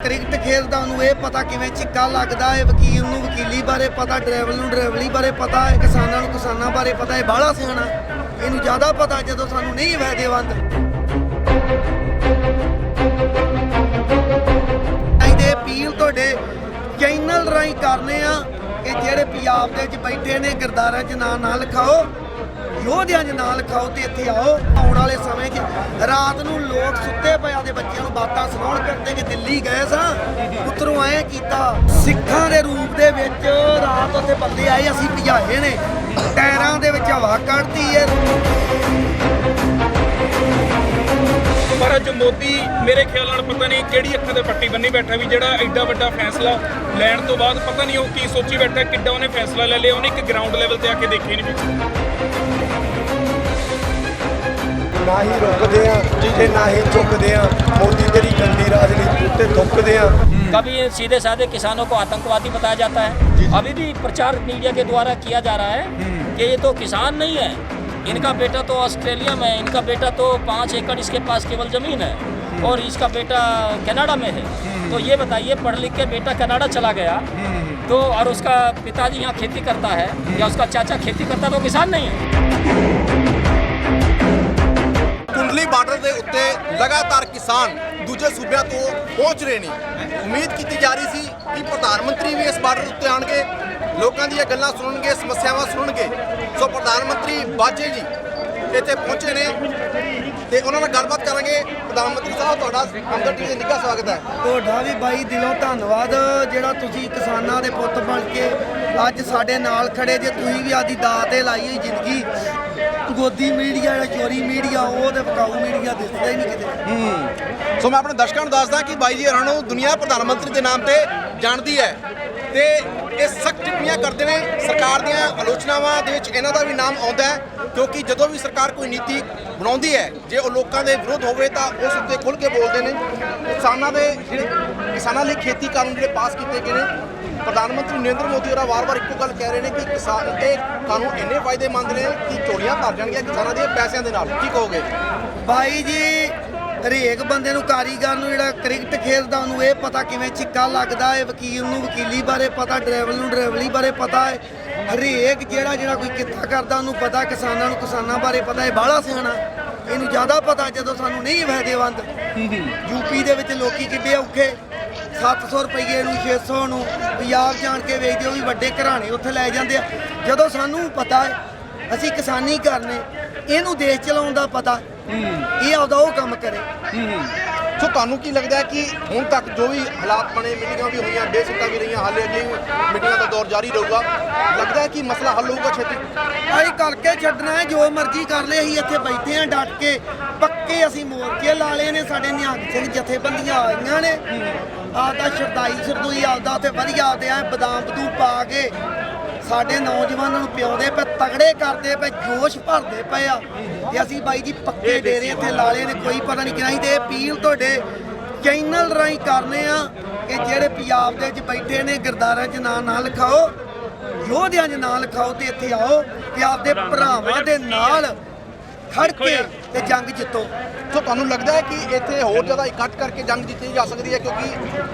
Cricket खेलदा उन्होंने ये पता किवें छिक्का लगदा है, वकील नूं वकीली बारे पता, ड्राइवर नूं ड्राइवरी बारे पता है, किसानां नूं किसानां बारे पता है। बाहला सियाणा इहनूं ज़्यादा पता जदों सानूं नहीं फायदेमंद। ਅਸੀਂ ਤੇ अपील तुहाडे चैनल राਹੀਂ करने आ कि ਜਿਹੜੇ ਪੰਜਾਬ ਦੇ ਵਿੱਚ ਬੈਠੇ ਨੇ ਗਿਰਦਾਰਾਂ 'ਚ ਨਾਂ ਲਿਖਾਓ, ਯੋਧਿਆਂ 'ਚ ਨਾਂ ਲਿਖਾਓ ਤੇ ਇੱਥੇ ਆਓ। ਆਉਣ ਵਾਲੇ ਸਮੇਂ 'ਚ ਰਾਤ ਨੂੰ ਲੋਕ ਸੁੱਤੇ ਪਿਆ ਦੇ ਬੱਚਿਆਂ ਨੂੰ ਬਾਤਾਂ ਸੁਣਾਉਣ ਕਰਦੇ ਕਿ ਦਿੱਲੀ ਗਏ ਸਾਂ, ਪੁੱਤਰੋਂ ਐਂ ਕੀਤਾ। ਸਿੱਖਾਂ ਦੇ ਰੂਪ ਦੇ ਵਿੱਚ ਰਾਤ ਉੱਥੇ ਬੰਦੇ ਆਏ, ਅਸੀਂ ਭਜਾਏ ਨੇ, ਟਾਇਰਾਂ ਦੇ ਵਿੱਚ ਹਵਾ ਕੱਢਤੀ ਹੈ। पर अज मोदी मेरे ख्याल नाल पता नहीं किहड़ी अखां ते पट्टी बन्नी बैठा भी जिहड़ा एडा वड्डा फैसला लैण तो बाद पता नहीं वो की सोची बैठा, किड्डा उहने फैसला ले लिया, उहने एक ग्राउंड लैवल ते आके देखे नहीं। ना ही रुकते हैं ते ना ही चुकते हैं। मोदी तेरी गंदी राजनीति उत्ते थुकते हैं। कभी सीधे साधे किसानों को आतंकवादी बताया जाता है। अभी भी प्रचार मीडिया के द्वारा किया जा रहा है कि ये तो किसान नहीं है, इनका बेटा तो ऑस्ट्रेलिया में है, इनका बेटा तो 5 एकड़ इसके पास केवल ज़मीन है और इसका बेटा कनाडा में है। तो ये बताइए, पढ़ लिख के बेटा कनाडा चला गया तो और उसका पिताजी यहाँ खेती करता है या उसका चाचा खेती करता है, तो किसान नहीं है। ਕੁੰਡਲੀ ਬਾਰਡਰ ਦੇ ਉੱਤੇ ਲਗਾਤਾਰ ਕਿਸਾਨ ਦੂਜੇ ਸੂਬਿਆਂ ਤੋਂ ਪਹੁੰਚ ਰਹੇ ਨੇ। ਉਮੀਦ ਕੀਤੀ ਜਾ ਰਹੀ ਸੀ ਕਿ ਪ੍ਰਧਾਨ ਮੰਤਰੀ ਵੀ ਇਸ ਬਾਰਡਰ ਉੱਤੇ ਆਣਗੇ, ਲੋਕਾਂ ਦੀਆਂ ਗੱਲਾਂ ਸੁਣਨਗੇ, ਸਮੱਸਿਆਵਾਂ ਸੁਣਨਗੇ। ਸੋ ਪ੍ਰਧਾਨ ਮੰਤਰੀ ਬਾਜੇ ਜੀ ਇੱਥੇ ਪਹੁੰਚੇ ਨੇ ਤੇ ਉਹਨਾਂ ਨਾਲ ਗੱਲਬਾਤ ਕਰਾਂਗੇ। ਪ੍ਰਧਾਨ ਮੰਤਰੀ ਸਾਹਿਬ, ਤੁਹਾਡਾ ਹਮਦਰ ਟੀਵੀ ਦੇ ਨਿੱਘਾ ਸਵਾਗਤ ਹੈ। ਤੁਹਾਡਾ ਵੀ ਬਾਈ ਦਿਲੋਂ ਧੰਨਵਾਦ, ਜਿਹੜਾ ਤੁਸੀਂ ਕਿਸਾਨਾਂ ਦੇ ਪੁੱਤ ਬਣ ਕੇ ਅੱਜ ਸਾਡੇ ਨਾਲ ਖੜੇ ਜੇ। ਤੁਸੀਂ ਵੀ ਆਦੀ ਦਾਅ ਤੇ ਲਾਈ ਹੋਈ ਜ਼ਿੰਦਗੀ। ਗੋਦੀ ਮੀਡੀਆ ਜਾਂ ਚੋਰੀ ਮੀਡੀਆ, ਉਹ ਤੇ ਵਿਕਾਊ ਮੀਡੀਆ ਦਿਸਦਾ ਹੀ ਨਹੀਂ ਕਿਤੇ। ਸੋ ਮੈਂ ਆਪਣੇ ਦਰਸ਼ਕਾਂ ਨੂੰ ਦੱਸਦਾ ਕਿ ਬਾਈ ਜੀ ਹੋਰਾਂ ਨੂੰ ਦੁਨੀਆ ਪ੍ਰਧਾਨ ਮੰਤਰੀ ਦੇ ਨਾਮ ਤੇ ਜਾਣਦੀ ਹੈ ਤੇ ਇਹ ਸਖਤ ਟਿੱਪਣੀਆਂ ਕਰਦੇ ਨੇ। ਸਰਕਾਰ ਦੀਆਂ ਆਲੋਚਨਾਵਾਂ ਦੇ ਵਿੱਚ ਇਹਨਾਂ ਦਾ ਵੀ ਨਾਮ ਆਉਂਦਾ ਹੈ, ਕਿਉਂਕਿ ਜਦੋਂ ਵੀ ਸਰਕਾਰ ਕੋਈ ਨੀਤੀ ਬਣਾਉਂਦੀ ਹੈ, ਜੇ ਉਹ ਲੋਕਾਂ ਦੇ ਵਿਰੁੱਧ ਹੋਵੇ ਤਾਂ ਉਸ ਉੱਤੇ ਖੁੱਲ੍ਹ ਕੇ ਬੋਲਦੇ ਨੇ। ਕਿਸਾਨਾਂ ਲਈ ਖੇਤੀ ਕਾਨੂੰਨ ਜਿਹੜੇ ਪਾਸ ਕੀਤੇ ਗਏ ਨੇ, ਪ੍ਰਧਾਨ ਮੰਤਰੀ ਨਰਿੰਦਰ ਮੋਦੀ ਹੋਰਾਂ ਵਾਰ-ਵਾਰ ਇੱਕੋ ਗੱਲ ਕਹਿ ਰਹੇ ਨੇ ਕਿ ਕਿਸਾਨ ਇਹ ਕਾਨੂੰਨ ਇੰਨੇ ਫਾਇਦੇਮੰਦ ਨੇ ਕਿ ਝੋਲੀਆਂ ਭਰ ਜਾਣਗੀਆਂ ਕਿਸਾਨਾਂ ਦੇ ਪੈਸਿਆਂ ਦੇ ਨਾਲ। ਕੀ ਕਹੋਗੇ ਬਾਈ ਜੀ? ਹਰੇਕ ਬੰਦੇ ਨੂੰ, ਕਾਰੀਗਰ ਨੂੰ, ਜਿਹੜਾ ਕ੍ਰਿਕਟ ਖੇਡਦਾ ਉਹਨੂੰ ਇਹ ਪਤਾ ਕਿਵੇਂ ਛਿੱਕਾ ਲੱਗਦਾ ਹੈ, ਵਕੀਲ ਨੂੰ ਵਕੀਲੀ ਬਾਰੇ ਪਤਾ, ਡਰਾਈਵਰ ਨੂੰ ਡਰਾਈਵਰੀ ਬਾਰੇ ਪਤਾ ਹੈ। ਹਰੇਕ ਜਿਹੜਾ ਕੋਈ ਕਿੱਤਾ ਕਰਦਾ ਉਹਨੂੰ ਪਤਾ, ਕਿਸਾਨਾਂ ਨੂੰ ਕਿਸਾਨਾਂ ਬਾਰੇ ਪਤਾ ਹੈ। ਬਾਹਲਾ ਸਿਆਣਾ ਇਹਨੂੰ ਜ਼ਿਆਦਾ ਪਤਾ ਜਦੋਂ ਸਾਨੂੰ ਨਹੀਂ ਫਾਇਦੇਮੰਦ। ਯੂਪੀ ਦੇ ਵਿੱਚ ਲੋਕੀ ਕਿੱਡੇ ਔਖੇ, 700 ਰੁਪਏ ਨੂੰ 600 ਨੂੰ ਪੰਜਾਬ ਜਾਣ ਕੇ ਵੇਚਦੇ, ਉਹ ਵੀ ਵੱਡੇ ਘਰਾਣੇ ਉੱਥੇ ਲੈ ਜਾਂਦੇ ਆ। ਜਦੋਂ ਸਾਨੂੰ ਪਤਾ ਹੈ ਅਸੀਂ ਕਿਸਾਨੀ ਕਰਨੇ, ਇਹਨੂੰ ਦੇਸ਼ ਚਲਾਉਣ ਦਾ ਪਤਾ, ਇਹ ਆਪਦਾ ਉਹ ਕੰਮ ਕਰੇ। ਸੋ ਤੁਹਾਨੂੰ ਕੀ ਲੱਗਦਾ ਹੈ ਕਿ ਹੁਣ ਤੱਕ ਜੋ ਵੀ ਹਾਲਾਤ ਬਣੇ, ਮੀਟਿੰਗਾਂ ਵੀ ਹੋਈਆਂ, ਬੇਸਿੱਟਾਂ ਵੀ ਰਹੀਆਂ, ਹਾਲੇ ਅਗਲੀ ਮੀਟਿੰਗਾਂ ਦਾ ਦੌਰ ਜਾਰੀ ਰਹੂਗਾ, ਲੱਗਦਾ ਹੈ ਕਿ ਮਸਲਾ ਹੱਲ ਹੋਊਗਾ ਛੇਤੀ? ਅਸੀਂ ਕਰਕੇ ਛੱਡਣਾ ਹੈ, ਜੋ ਮਰਜ਼ੀ ਕਰ ਲਏ। ਅਸੀਂ ਇੱਥੇ ਬੈਠੇ ਹਾਂ ਡਟ ਕੇ, ਪੱਕੇ ਅਸੀਂ ਮੋਰਚੇ ਲਾ ਲਏ ਨੇ। ਸਾਡੇ ਨਿਹੰਗ ਸਿੰਘ ਜਥੇਬੰਦੀਆਂ ਆਈਆਂ ਨੇ, ਆਪਦਾ ਸਰਦਾਈ ਆਪਦਾ ਉੱਥੇ ਵਧੀਆ ਆਪਦੇ ਐ ਬਦਾਮ ਬਦੂਮ ਪਾ ਕੇ ਸਾਡੇ ਨੌਜਵਾਨਾਂ ਨੂੰ ਪਿਆਉਂਦੇ ਪਏ, ਤਗੜੇ ਕਰਦੇ ਪਏ, ਜੋਸ਼ ਭਰਦੇ ਪਏ ਆ। ਤੇ ਅਸੀਂ ਬਾਈ ਜੀ ਪੱਕੇ ਡੇਰੇ ਇੱਥੇ ਲਾ ਲਏ ਨੇ, ਕੋਈ ਪਤਾ ਨਹੀਂ ਕਿਹਨਾਂ। ਤੇ ਅਪੀਲ ਤੁਹਾਡੇ ਚੈਨਲ ਰਾਹੀਂ ਕਰਨੇ ਆ ਕਿ ਜਿਹੜੇ ਪੰਜਾਬ ਦੇ ਵਿੱਚ ਬੈਠੇ ਨੇ ਗਿਰਦਾਰਾਂ 'ਚ ਨਾਂ ਲਿਖਾਓ, ਯੋਧਿਆਂ 'ਚ ਨਾਂ ਲਿਖਾਓ ਤੇ ਇੱਥੇ ਆਓ ਤੇ ਆਪਦੇ ਭਰਾਵਾਂ ਦੇ ਨਾਲ ਖੜ ਕੇ ਤੇ ਜੰਗ ਜਿੱਤੋ। ਸੋ ਤੁਹਾਨੂੰ ਲੱਗਦਾ ਹੈ ਕਿ ਇੱਥੇ ਹੋਰ ਜ਼ਿਆਦਾ ਇਕੱਠ ਕਰਕੇ ਜੰਗ ਜਿੱਤੀ ਜਾ ਸਕਦੀ ਹੈ? ਕਿਉਂਕਿ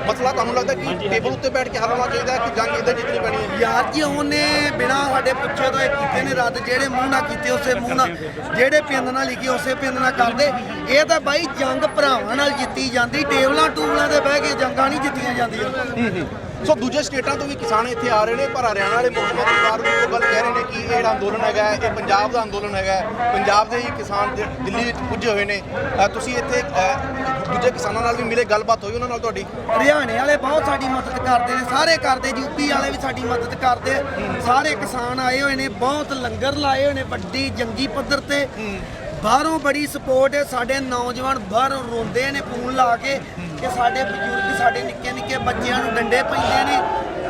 ਮਸਲਾ ਤੁਹਾਨੂੰ ਲੱਗਦਾ ਕਿ ਟੇਬਲ ਉੱਤੇ ਬੈਠ ਕੇ ਹੱਲ ਹੋਣਾ ਚਾਹੀਦਾ ਹੈ ਕਿ ਜੰਗ ਇੱਧਰ ਜਿੱਤਣੀ ਪੈਣੀ ਹੈ? ਯਾਰ ਜੀ ਉਹਨੇ ਬਿਨਾਂ ਸਾਡੇ ਪੁੱਛੇ ਤੋਂ ਇਹ ਕੀਤੇ ਨੇ ਰੱਦ। ਜਿਹੜੇ ਮੂੰਹ ਨਾਲ ਕੀਤੇ ਉਸੇ ਮੂੰਹ ਨਾਲ, ਜਿਹੜੇ ਪਿੰਡ ਨਾਲ ਲਿਖੀ ਉਸੇ ਪਿੰਡ ਨਾਲ ਕਰਦੇ। ਇਹ ਤਾਂ ਬਾਈ ਜੰਗ ਭਰਾਵਾਂ ਨਾਲ ਜਿੱਤੀ ਜਾਂਦੀ, ਟੇਬਲਾਂ ਟੂਬਲਾਂ ਤੇ ਬਹਿ ਕੇ ਜੰਗਾਂ ਨਹੀਂ ਜਿੱਤੀਆਂ ਜਾਂਦੀਆਂ। ਸੋ ਦੂਜੇ ਸਟੇਟਾਂ ਤੋਂ ਵੀ ਕਿਸਾਨ ਇੱਥੇ ਆ ਰਹੇ ਨੇ, ਪਰ ਹਰਿਆਣਾ ਵਾਲੇ ਮੁੱਖ ਮੰਤਰੀ ਬਾਰ ਵੀ ਉਹ ਗੱਲ ਕਹਿ ਰਹੇ ਨੇ ਕਿ ਇਹ ਜਿਹੜਾ ਅੰਦੋਲਨ ਹੈਗਾ, ਇਹ ਪੰਜਾਬ ਦਾ ਅੰਦੋਲਨ ਹੈਗਾ। ਪੰਜਾਬ ਦੇ ਹੀ ਕਿਸਾਨ ਦਿੱਲੀ ਵਿੱਚ ਪੁੱਜੇ ਹੋਏ ਨੇ। ਤੁਸੀਂ ਇੱਥੇ ਦੂਜੇ ਕਿਸਾਨਾਂ ਨਾਲ ਵੀ ਮਿਲੇ, ਗੱਲਬਾਤ ਹੋਈ ਉਹਨਾਂ ਨਾਲ ਤੁਹਾਡੀ? ਹਰਿਆਣੇ ਵਾਲੇ ਬਹੁਤ ਸਾਡੀ ਮਦਦ ਕਰਦੇ ਨੇ, ਸਾਰੇ ਕਰਦੇ। ਯੂਪੀ ਵਾਲੇ ਵੀ ਸਾਡੀ ਮਦਦ ਕਰਦੇ। ਸਾਰੇ ਕਿਸਾਨ ਆਏ ਹੋਏ ਨੇ, ਬਹੁਤ ਲੰਗਰ ਲਾਏ ਹੋਏ ਨੇ ਵੱਡੀ ਜੰਗੀ ਪੱਧਰ ਤੇ। ਬਾਹਰੋਂ ਬੜੀ ਸਪੋਰਟ ਹੈ। ਸਾਡੇ ਨੌਜਵਾਨ ਬਾਹਰੋਂ ਰੋਂਦੇ ਨੇ ਫੋਨ ਲਾ ਕੇ ਕਿ ਸਾਡੇ ਬਜ਼ੁਰਗ, ਸਾਡੇ ਨਿੱਕੇ ਨਿੱਕੇ ਬੱਚਿਆਂ ਨੂੰ ਡੰਡੇ ਪੈਂਦੇ ਨੇ,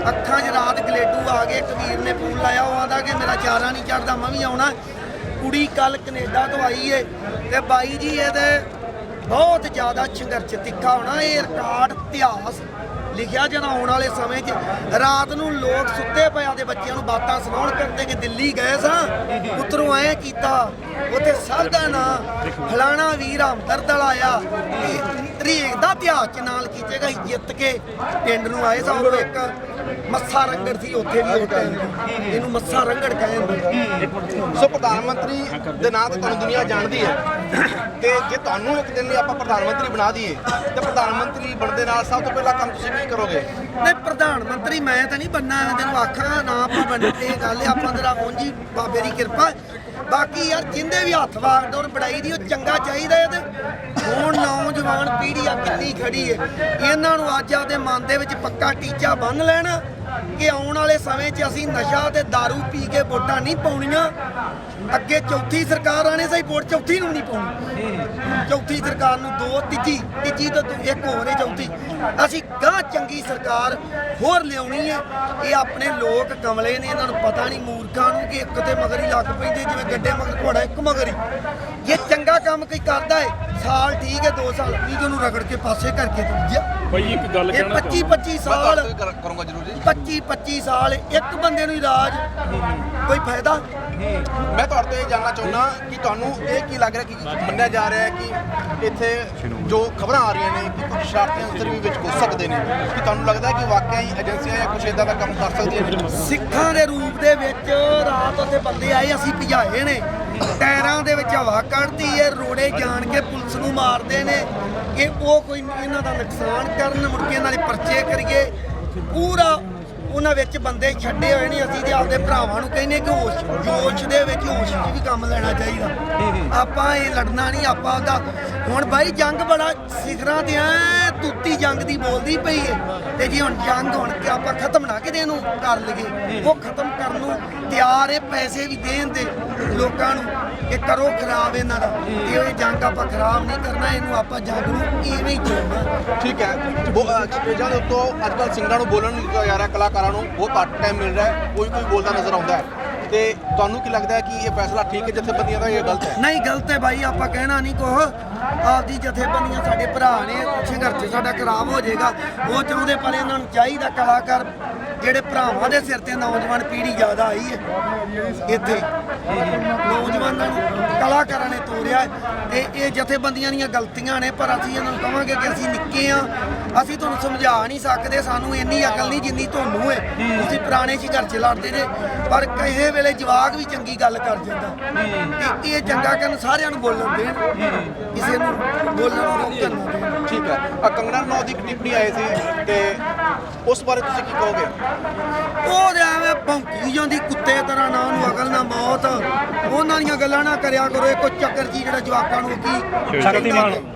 ਅੱਖਾਂ 'ਚ ਰਾਤ ਗਲੇਡੂ ਆ ਗਏ। ਕਬੀਰ ਨੇ ਫੋਨ ਲਾਇਆ, ਉਹ ਆਂਦਾ ਕਿ ਮੇਰਾ ਚਾਰਾ ਨਹੀਂ ਚੜਦਾ, ਮੈਂ ਵੀ ਆਉਣਾ। ਕੁੜੀ ਕੱਲ ਕੈਨੇਡਾ ਤੋਂ ਆਈ ਏ ਤੇ ਬਾਈ ਜੀ ਇਹਦੇ ਬਹੁਤ ਜ਼ਿਆਦਾ ਸੰਘਰਸ਼ ਤਿੱਖਾ ਹੋਣਾ। ਇਹ ਰਿਕਾਰਡ ਇਤਿਹਾਸ ਲਿਖਿਆ ਜਿਹੜਾ ਆਉਣ ਵਾਲੇ ਸਮੇਂ 'ਚ। ਰਾਤ ਨੂੰ ਲੋਕ ਸੁੱਤੇ ਪਿਆ ਦੇ ਬੱਚਿਆਂ ਨੂੰ ਬਾਤਾਂ ਸੁਣਾਉਣ ਕਰਦੇ ਕਿ ਦਿੱਲੀ ਗਏ ਸਾਂ, ਪੁੱਤਰੋਂ ਐਂ ਕੀਤਾ, ਉੱਥੇ ਸਭ ਦਾ ਨਾਂ ਫਲਾਣਾ ਵੀਰ ਹਮਦਰਦ ਵਾਲਾ ਆਇਆ। ਮੰਤਰੀ ਏਕਤਾ ਇਤਿਹਾਸ 'ਚ ਨਾਲ ਕੀਤੇਗਾ ਜਿੱਤ ਕੇ ਪਿੰਡ ਨੂੰ ਆਏ ਸਾ ਉਦੋਂ ਇੱਕ ਮੱਸਾ ਰੰਗੜ ਸੀ ਉੱਥੇ ਵੀ ਉਹ ਟਾਈਮ ਇਹਨੂੰ ਮੱਸਾ ਰੰਗੜ ਕਹਿੰਦੇ। ਸੋ ਪ੍ਰਧਾਨ ਮੰਤਰੀ ਦੇ ਨਾਂ ਤੇ ਤੁਹਾਨੂੰ ਦੁਨੀਆ ਜਾਣਦੀ ਹੈ ਤੇ ਜੇ ਤੁਹਾਨੂੰ ਇੱਕ ਦਿਨ ਲਈ ਆਪਾਂ ਪ੍ਰਧਾਨ ਮੰਤਰੀ ਬਣਾ ਦਈਏ ਤੇ ਪ੍ਰਧਾਨ ਮੰਤਰੀ ਬਣਨ ਦੇ ਨਾਲ ਸਭ ਤੋਂ ਪਹਿਲਾਂ ਕੰਮ ਤੁਸੀਂ ਕੀ ਕਰੋਗੇ? ਨਹੀਂ ਪ੍ਰਧਾਨ ਮੰਤਰੀ ਮੈਂ ਤਾਂ ਨਹੀਂ ਬਣਨਾ ਤੈਨੂੰ ਆਖਾਂ ਨਾ ਆਪਾਂ ਬਣਨ ਤੇ ਗੱਲ ਹੈ ਆਪਾਂ ਤੇਰਾ ਮੋਂਜੀ ਬਾਬੇ ਦੀ ਕਿਰਪਾ। ਬਾਕੀ ਯਾਰ ਜਿੰਦੇ ਵੀ ਹੱਥ ਵਾਰ ਡੋਰ ਬੜਾਈ ਦੀ ਉਹ ਚੰਗਾ ਚਾਹੀਦਾ ਹੈ ਤੇ ਹੁਣ ਨੌਜਵਾਨ ਪੀੜ੍ਹੀ ਆ ਕਿੰਨੀ ਖੜੀ ਹੈ ਇਹਨਾਂ ਨੂੰ ਅੱਜ ਆਪਦੇ ਮਨ ਦੇ ਵਿੱਚ ਪੱਕਾ ਟੀਚਾ ਬੰਨ੍ਹ ਲੈਣਾ ਕਿ ਆਉਣ ਵਾਲੇ ਸਮੇਂ 'ਚ ਅਸੀਂ ਨਸ਼ਾ ਤੇ ਦਾਰੂ ਪੀ ਕੇ ਵੋਟਾਂ ਨਹੀਂ ਪਾਉਣੀਆਂ। ਅੱਗੇ ਚੌਥੀ ਸਰਕਾਰ ਆਣੇ ਸਹੀ ਵੋਟ ਚੌਥੀ ਨੂੰ ਨਹੀਂ ਪਾਉਣੀ। ਚੌਥੀ ਸਰਕਾਰ ਨੂੰ ਦੋ ਤੀਜੀ ਤੋਂ ਇੱਕ ਹੋਰ ਹੈ ਚੌਥੀ। ਅਸੀਂ ਗਾਂ ਚੰਗੀ ਸਰਕਾਰ ਹੋਰ ਲਿਆਉਣੀ ਹੈ। ਇਹ ਆਪਣੇ ਲੋਕ ਕਮਲੇ ਨੇ ਇਹਨਾਂ ਨੂੰ ਪਤਾ ਨਹੀਂ ਮੂਰਖਾਂ ਨੂੰ ਕਿ ਇੱਕ ਤੇ ਮਗਰ ਹੀ ਲੱਗ ਪੈਂਦੇ ਜਿਵੇਂ ਗੱਡੇ ਮਗਰ ਘੋੜਾ ਇੱਕ ਮਗਰ ਹੀ। ਜੇ ਚੰਗਾ ਕੰਮ ਕੋਈ ਕਰਦਾ ਹੈ ਸਾਲ ਠੀਕ ਹੈ 2 ਸਾਲ ਵੀ ਉਹਨੂੰ ਰਗੜ ਕੇ ਪਾਸੇ ਕਰਕੇ ਦੂਜਾ ਭਾਈ ਇੱਕ ਗੱਲ ਇਹ ਕਹਿਣਾ 25 ਸਾਲ ਕਰੂੰਗਾ ਜ਼ਰੂਰ ਜੀ। 25 ਸਾਲ ਇੱਕ ਬੰਦੇ ਨੂੰ ਹੀ ਰਾਜ ਕੋਈ ਫਾਇਦਾ। ਮੈਂ ਤੁਹਾਡੇ ਤੋਂ ਇਹ ਜਾਣਨਾ ਚਾਹੁੰਦਾ ਕਿ ਤੁਹਾਨੂੰ ਇਹ ਕੀ ਲੱਗ ਰਿਹਾ ਕਿ ਮੰਨਿਆ ਜਾ ਰਿਹਾ ਹੈ ਕਿ ਇੱਥੇ ਜੋ ਖਬਰਾਂ ਆ ਰਹੀਆਂ ਨੇ ਕਿ ਕੁਝ ਸ਼ਰਾਰਤੀ ਅੰਸਰ ਵੀ ਵਿੱਚ ਘੁਸ ਸਕਦੇ ਨੇ, ਕਿ ਤੁਹਾਨੂੰ ਲੱਗਦਾ ਹੈ ਕਿ ਵਾਕਿਆ ਹੀ ਏਜੰਸੀਆਂ ਜਾਂ ਕੁਝ ਇਦਾਂ ਦਾ ਕੰਮ ਕਰ ਸਕਦੀਆਂ ਨੇ? ਸਿੱਖਾਂ ਦੇ ਰੂਪ ਦੇ ਵਿੱਚ ਰਾਤ ਉੱਥੇ ਬੰਦੇ ਆਏ ਅਸੀਂ ਭਜਾਏ ਨੇ ਟਾਇਰਾਂ ਦੇ ਵਿੱਚ ਹਵਾ ਕੱਢਦੀ ਏ ਰੋੜੇ ਜਾਣ ਕੇ ਪੁਲਿਸ ਨੂੰ ਮਾਰਦੇ ਨੇ ਕਿ ਉਹ ਕੋਈ ਇਹਨਾਂ ਦਾ ਨੁਕਸਾਨ ਕਰਨ ਮੁੜ ਕੇ ਇਹਨਾਂ ਦੇ ਪਰਚੇ ਕਰੀਏ। ਪੂਰਾ ਉਹਨਾਂ ਵਿੱਚ ਬੰਦੇ ਛੱਡੇ ਹੋਏ ਨੇ। ਅਸੀਂ ਤੇ ਆਪਦੇ ਭਰਾਵਾਂ ਨੂੰ ਕਹਿੰਦੇ ਕਿ ਜੋਸ਼ ਦੇ ਵਿੱਚ ਹੋਸ਼ 'ਚ ਵੀ ਕੰਮ ਲੈਣਾ ਚਾਹੀਦਾ। ਆਪਾਂ ਇਹ ਲੜਨਾ ਨਹੀਂ ਆਪਾਂ ਦਾ ਹੁਣ ਬਾਈ ਜੰਗ ਬੜਾ ਸਿਖਰਾਂ ਤੇ ਐ ਤੁੱਤੀ ਜੰਗ ਦੀ ਬੋਲਦੀ ਪਈ ਏ ਤੇ ਜੇ ਹੁਣ ਜੰਗ ਹੁਣ ਕਿ ਆਪਾਂ ਖਤਮ ਨਾ ਕਿਤੇ ਇਹਨੂੰ ਕਰ ਲਈਏ ਉਹ ਖਤਮ ਕਰਨ ਨੂੰ ਤਿਆਰ ਏ। ਪੈਸੇ ਵੀ ਦੇਣ ਦੇ ਲੋਕਾਂ ਨੂੰ ਕਿ ਕਰੋ ਖਰਾਬ ਇਹਨਾਂ ਦਾ ਤੇ ਇਹ ਜੰਗ ਆਪਾਂ ਖਰਾਬ ਨਹੀਂ ਕਰਨਾ ਇਹਨੂੰ ਆਪਾਂ ਜੰਗ ਨੂੰ ਇਵੇਂ ਹੀ ਚੋਣਾ। ਠੀਕ ਹੈ। ਸਟੇਜਾਂ ਦੇ ਉੱਤੋਂ ਅੱਜ ਕੱਲ੍ਹ ਸਿੰਗਰਾਂ ਨੂੰ ਬੋਲਣ ਨਹੀਂ ਦਿੱਤਾ ਜਾ ਰਿਹਾ, ਕਲਾਕਾਰਾਂ ਨੂੰ ਬਹੁਤ ਘੱਟ ਟਾਈਮ ਮਿਲ ਰਿਹਾ ਹੈ, ਕੋਈ ਬੋਲਦਾ ਨਜ਼ਰ ਆਉਂਦਾ ਹੈ ਤੇ ਤੁਹਾਨੂੰ ਕੀ ਲੱਗਦਾ ਹੈ ਕਿ ਇਹ ਫੈਸਲਾ ਠੀਕ ਹੈ ਜਥੇਬੰਦੀਆਂ ਦਾ, ਇਹ ਗਲਤ ਹੈ? ਨਹੀਂ ਗਲਤ ਹੈ ਬਾਈ ਆਪਾਂ ਕਹਿਣਾ ਨਹੀਂ ਕੁਛ। ਆਪਦੀ ਜਥੇਬੰਦੀਆਂ ਸਾਡੇ ਭਰਾ ਨੇ ਸੰਘਰਸ਼ ਸਾਡਾ ਖਰਾਬ ਹੋ ਜਾਏਗਾ ਉਹ ਚਾਹੁੰਦੇ ਪਰ ਇਹਨਾਂ ਨੂੰ ਚਾਹੀਦਾ ਕਲਾਕਾਰ ਜਿਹੜੇ ਭਰਾਵਾਂ ਦੇ ਸਿਰ ਤੇ ਨੌਜਵਾਨ ਪੀੜ੍ਹੀ ਜ਼ਿਆਦਾ ਆਈ ਹੈ ਇੱਥੇ ਨੌਜਵਾਨਾਂ ਨੂੰ ਕਲਾਕਾਰਾਂ ਨੇ ਤੋਰਿਆ ਤੇ ਇਹ ਜਥੇਬੰਦੀਆਂ ਦੀਆਂ ਗਲਤੀਆਂ ਨੇ ਪਰ ਅਸੀਂ ਇਹਨਾਂ ਨੂੰ ਕਹਾਂਗੇ ਕਿ ਅਸੀਂ ਨਿੱਕੇ ਆ ਅਸੀਂ ਤੁਹਾਨੂੰ ਸਮਝਾ ਨਹੀਂ ਸਕਦੇ ਸਾਨੂੰ ਇੰਨੀ ਅਕਲ ਨਹੀਂ ਜਿੰਨੀ ਤੁਹਾਨੂੰ ਹੈ। ਤੁਸੀਂ ਪੁਰਾਣੇ ਸੰਘਰਸ਼ ਲੜਦੇ ਨੇ ਪਰ ਕਿਸੇ ਵੇਲੇ ਜਵਾਕ ਵੀ ਚੰਗੀ ਗੱਲ ਕਰ ਜਾਂਦਾ ਤੇ ਇਹ ਚੰਗਾ ਕਰਨ ਸਾਰਿਆਂ ਨੂੰ ਬੋਲਣ ਦੇਣ ਕਿਸੇ ਨੂੰ ਬੋਲਣ ਨੂੰ ਰੋਕਣ ਨਾ ਦੇਣ। ਠੀਕ ਹੈ। ਕੰਗਨਾ ਰਣੌਤ ਦੀ ਇੱਕ ਟਿੱਪਣੀ ਆਈ ਸੀ ਤੇ ਉਸ ਬਾਰੇ ਤੁਸੀਂ ਕੀ ਕਹੋਗੇ? ਉਹ ਐਵੇਂ ਭੌਂਕੀ ਜਾਂਦੀ ਕੁੱਤੇ ਤਰ੍ਹਾਂ ਨਾ ਉਹਨੂੰ ਅਕਲ ਨਾ ਮੌਤ ਉਹਨਾਂ ਦੀਆਂ ਗੱਲਾਂ ਨਾ ਕਰਿਆ ਕਰੋ। ਇਹ ਕੋਈ ਚੱਕਰ ਜੀ ਜਿਹੜਾ ਜਵਾਕਾਂ ਨੂੰ ਕੀ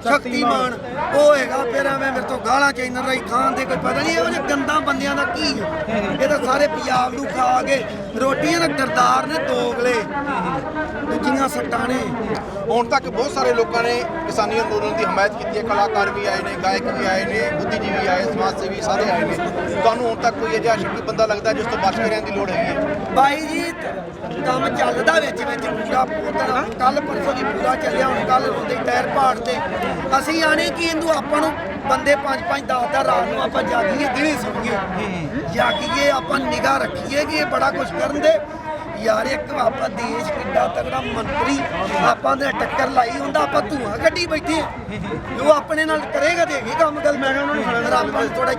ਸ਼ਕਤੀਮਾਨ ਉਹ ਹੈਗਾ ਫਿਰ ਐਵੇਂ ਮੇਰੇ ਤੋਂ ਗਾਲਾਂ ਚੈਨਲ ਰਾਈ ਖਾਣ ਦੇ ਕੋਈ ਪਤਾ ਨਹੀਂ ਇਹੋ ਜਿਹੇ ਗੰਦਾ ਬੰਦਿਆਂ ਦਾ ਕੀ ਹੈ। ਇਹ ਤਾਂ ਸਾਰੇ ਪੰਜਾਬ ਨੂੰ ਖਾ ਕੇ ਰੋਟੀਆਂ ਦੇ ਕਿਰਦਾਰ ਨੇ ਦੋਗਲੇ ਦੂਜੀਆਂ ਸੱਟਾਂ ਨੇ। ਹੁਣ ਤੱਕ ਬਹੁਤ ਸਾਰੇ ਲੋਕਾਂ ਨੇ ਕਿਸਾਨੀ ਅੰਦੋਲਨ ਦੀ ਹਮਾਇਤ ਕੀਤੀ ਹੈ, ਕਲਾਕਾਰ ਵੀ ਆਏ ਨੇ, ਗਾਇਕ ਵੀ ਆਏ ਨੇ, ਬੁੱਧੀਜੀਵੀ ਆਏ, ਸਮਾਜ ਸੇਵੀ ਸਾਰੇ ਆਏ ਨੇ। ਤੁਹਾਨੂੰ ਹੁਣ ਤੱਕ ਕੋਈ ਅਜਿਹਾ ਸ਼ਕਤੀ ਬੰਦਾ ਲੱਗਦਾ ਜਿਸ ਤੋਂ ਬਚ ਕੇ ਰਹਿਣ ਦੀ ਲੋੜ ਹੈਗੀ ਹੈ? ਬਾਈ ਜੀ ਕੰਮ ਚੱਲਦਾ ਵਿੱਚ ਪੂਰਾ ਪੂਰਾ ਕੱਲ ਪਰਸੋਂ ਵੀ ਪੂਰਾ ਚੱਲਿਆ ਹੁਣ ਕੱਲ ਰੋਂਦੇ ਟਾਇਰ ਪਾੜ ਤੇ ਅਸੀਂ ਆਣੇ ਕਿ ਇਹਨੂੰ ਆਪਾਂ ਨੂੰ ਬੰਦੇ 5-5 10 ਰਾਤ ਨੂੰ ਆਪਾਂ ਜਾਗੀਏ ਦਿਨੇ ਸੌਂਗੇ ਜਾਗੀਏ ਆਪਾਂ ਨਿਗਾਹ ਰੱਖੀਏ ਕਿ ਇਹ ਬੜਾ ਕੁਝ ਕਰਨ ਦੇ ਯਾਰ। ਇੱਕ ਆਪਾਂ ਦੇਸ਼ ਕਿੱਡਾ ਤਗੜਾ ਮੰਤਰੀ ਆਪਾਂ ਦੇ ਟੱਕਰ ਲਾਈ ਹੁੰਦਾ ਆਪਾਂ ਧੂਆਂ ਕੱਢੀ ਬੈਠੇ ਜੋ ਆਪਣੇ ਨਾਲ ਕਰੇਗਾ ਤੇ ਹੈਗੀ ਕੰਮ ਗੱਲ। ਮੈਂ ਕਹਿੰਦਾ ਉਹਨਾਂ ਨੂੰ ਆਪਾਂ ਥੋੜਾ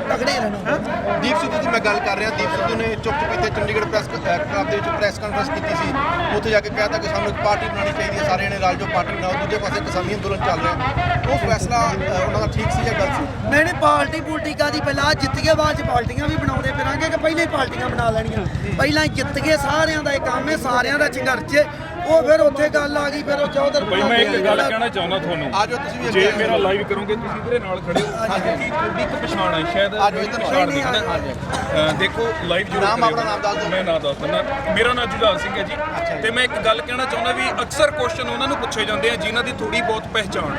ਤਗੜੇ ਰਹਿਣਾ। ਦੀਪ ਸਿੱਧੂ ਦੀ ਮੈਂ ਗੱਲ ਕਰ ਰਿਹਾ। ਦੀਪ ਸਿੱਧੂ ਨੇ ਚੁੱਪ-ਚਪੀਤੇ ਚੰਡੀਗੜ੍ਹ ਪ੍ਰੈਸ ਕਲੱਬ ਦੇ ਵਿੱਚ ਪ੍ਰੈਸ ਕਾਨਫਰੰਸ ਕੀਤੀ ਸੀ। ਉੱਥੇ ਜਾ ਕੇ ਕਿਹਾ ਤਾਂ ਕਿ ਸਾਨੂੰ ਇੱਕ ਪਾਰਟੀ ਬਣਾਉਣੀ ਚਾਹੀਦੀ ਹੈ, ਸਾਰੇ ਨੇ ਰਲ ਜੋ ਪਾਰਟੀ ਬਣਾਓ। ਦੂਜੇ ਪਾਸੇ ਕਿਸਾਨੀ ਅੰਦੋਲਨ ਚੱਲ ਰਿਹਾ, ਉਹ ਫੈਸਲਾ ਉਹਨਾਂ ਦਾ ਠੀਕ ਸੀ ਜਾਂ ਗਲਤ ਸੀ? ਨਹੀਂ ਪਾਰਟੀ ਪੁਲਟਿਕਾ ਦੀ ਪਹਿਲਾਂ ਜਿੱਤ ਕੇ ਬਾਅਦ ਚ ਪਾਰਟੀਆਂ ਵੀ ਬਣਾਉਂਦੇ ਫਿਰਾਂਗੇ ਕਿ ਪਹਿਲਾਂ ਹੀ ਪਾਰਟੀਆਂ ਬਣਾ ਲੈਣੀਆਂ। ਪਹਿਲਾਂ ਜਿੱਤ ਕੇ ਸਾਰਿਆਂ ਦਾ ਇਹ ਕੰਮ ਹੈ, ਸਾਰਿਆਂ ਦਾ ਸੰਘਰਸ਼ ਹੈ। ਉਹ ਫਿਰ ਉੱਥੇ ਗੱਲ ਆ ਗਈ ਫਿਰ ਉਹ ਚੌਧਰ ਭਾਈ ਮੈਂ ਇੱਕ ਗੱਲ ਕਹਿਣਾ ਚਾਹੁੰਦਾ ਤੁਹਾਨੂੰ ਆਜੋ ਤੁਸੀਂ ਵੀ ਜੇ ਮੇਰਾ ਲਾਈਵ ਕਰੋਗੇ ਤੁਸੀਂ ਇਹਦੇ ਨਾਲ ਖੜੇ ਹੋ ਕਿ ਤੁਹਾਡੀ ਇੱਕ ਪਛਾਣ ਹੈ ਸ਼ਾਇਦ ਪਛਾਣ ਦੀ ਨਾ ਦੇਖੋ ਲਾਈਵ ਜ਼ਰੂਰ ਨਾਮ ਆਪਣਾ ਨਾਮ ਦੱਸ ਦਿਓ। ਮੈਂ ਨਾਮ ਦੱਸ ਦਿੰਦਾ ਮੇਰਾ ਨਾਮ ਜੁਝਾਰ ਸਿੰਘ ਹੈ ਜੀ ਤੇ ਮੈਂ ਇੱਕ ਗੱਲ ਕਹਿਣਾ ਚਾਹੁੰਦਾ ਵੀ ਅਕਸਰ ਕੁਐਸਚਨ ਉਹਨਾਂ ਨੂੰ ਪੁੱਛੇ ਜਾਂਦੇ ਆ ਜਿਨ੍ਹਾਂ ਦੀ ਥੋੜੀ ਬਹੁਤ ਪਹਿਚਾਣ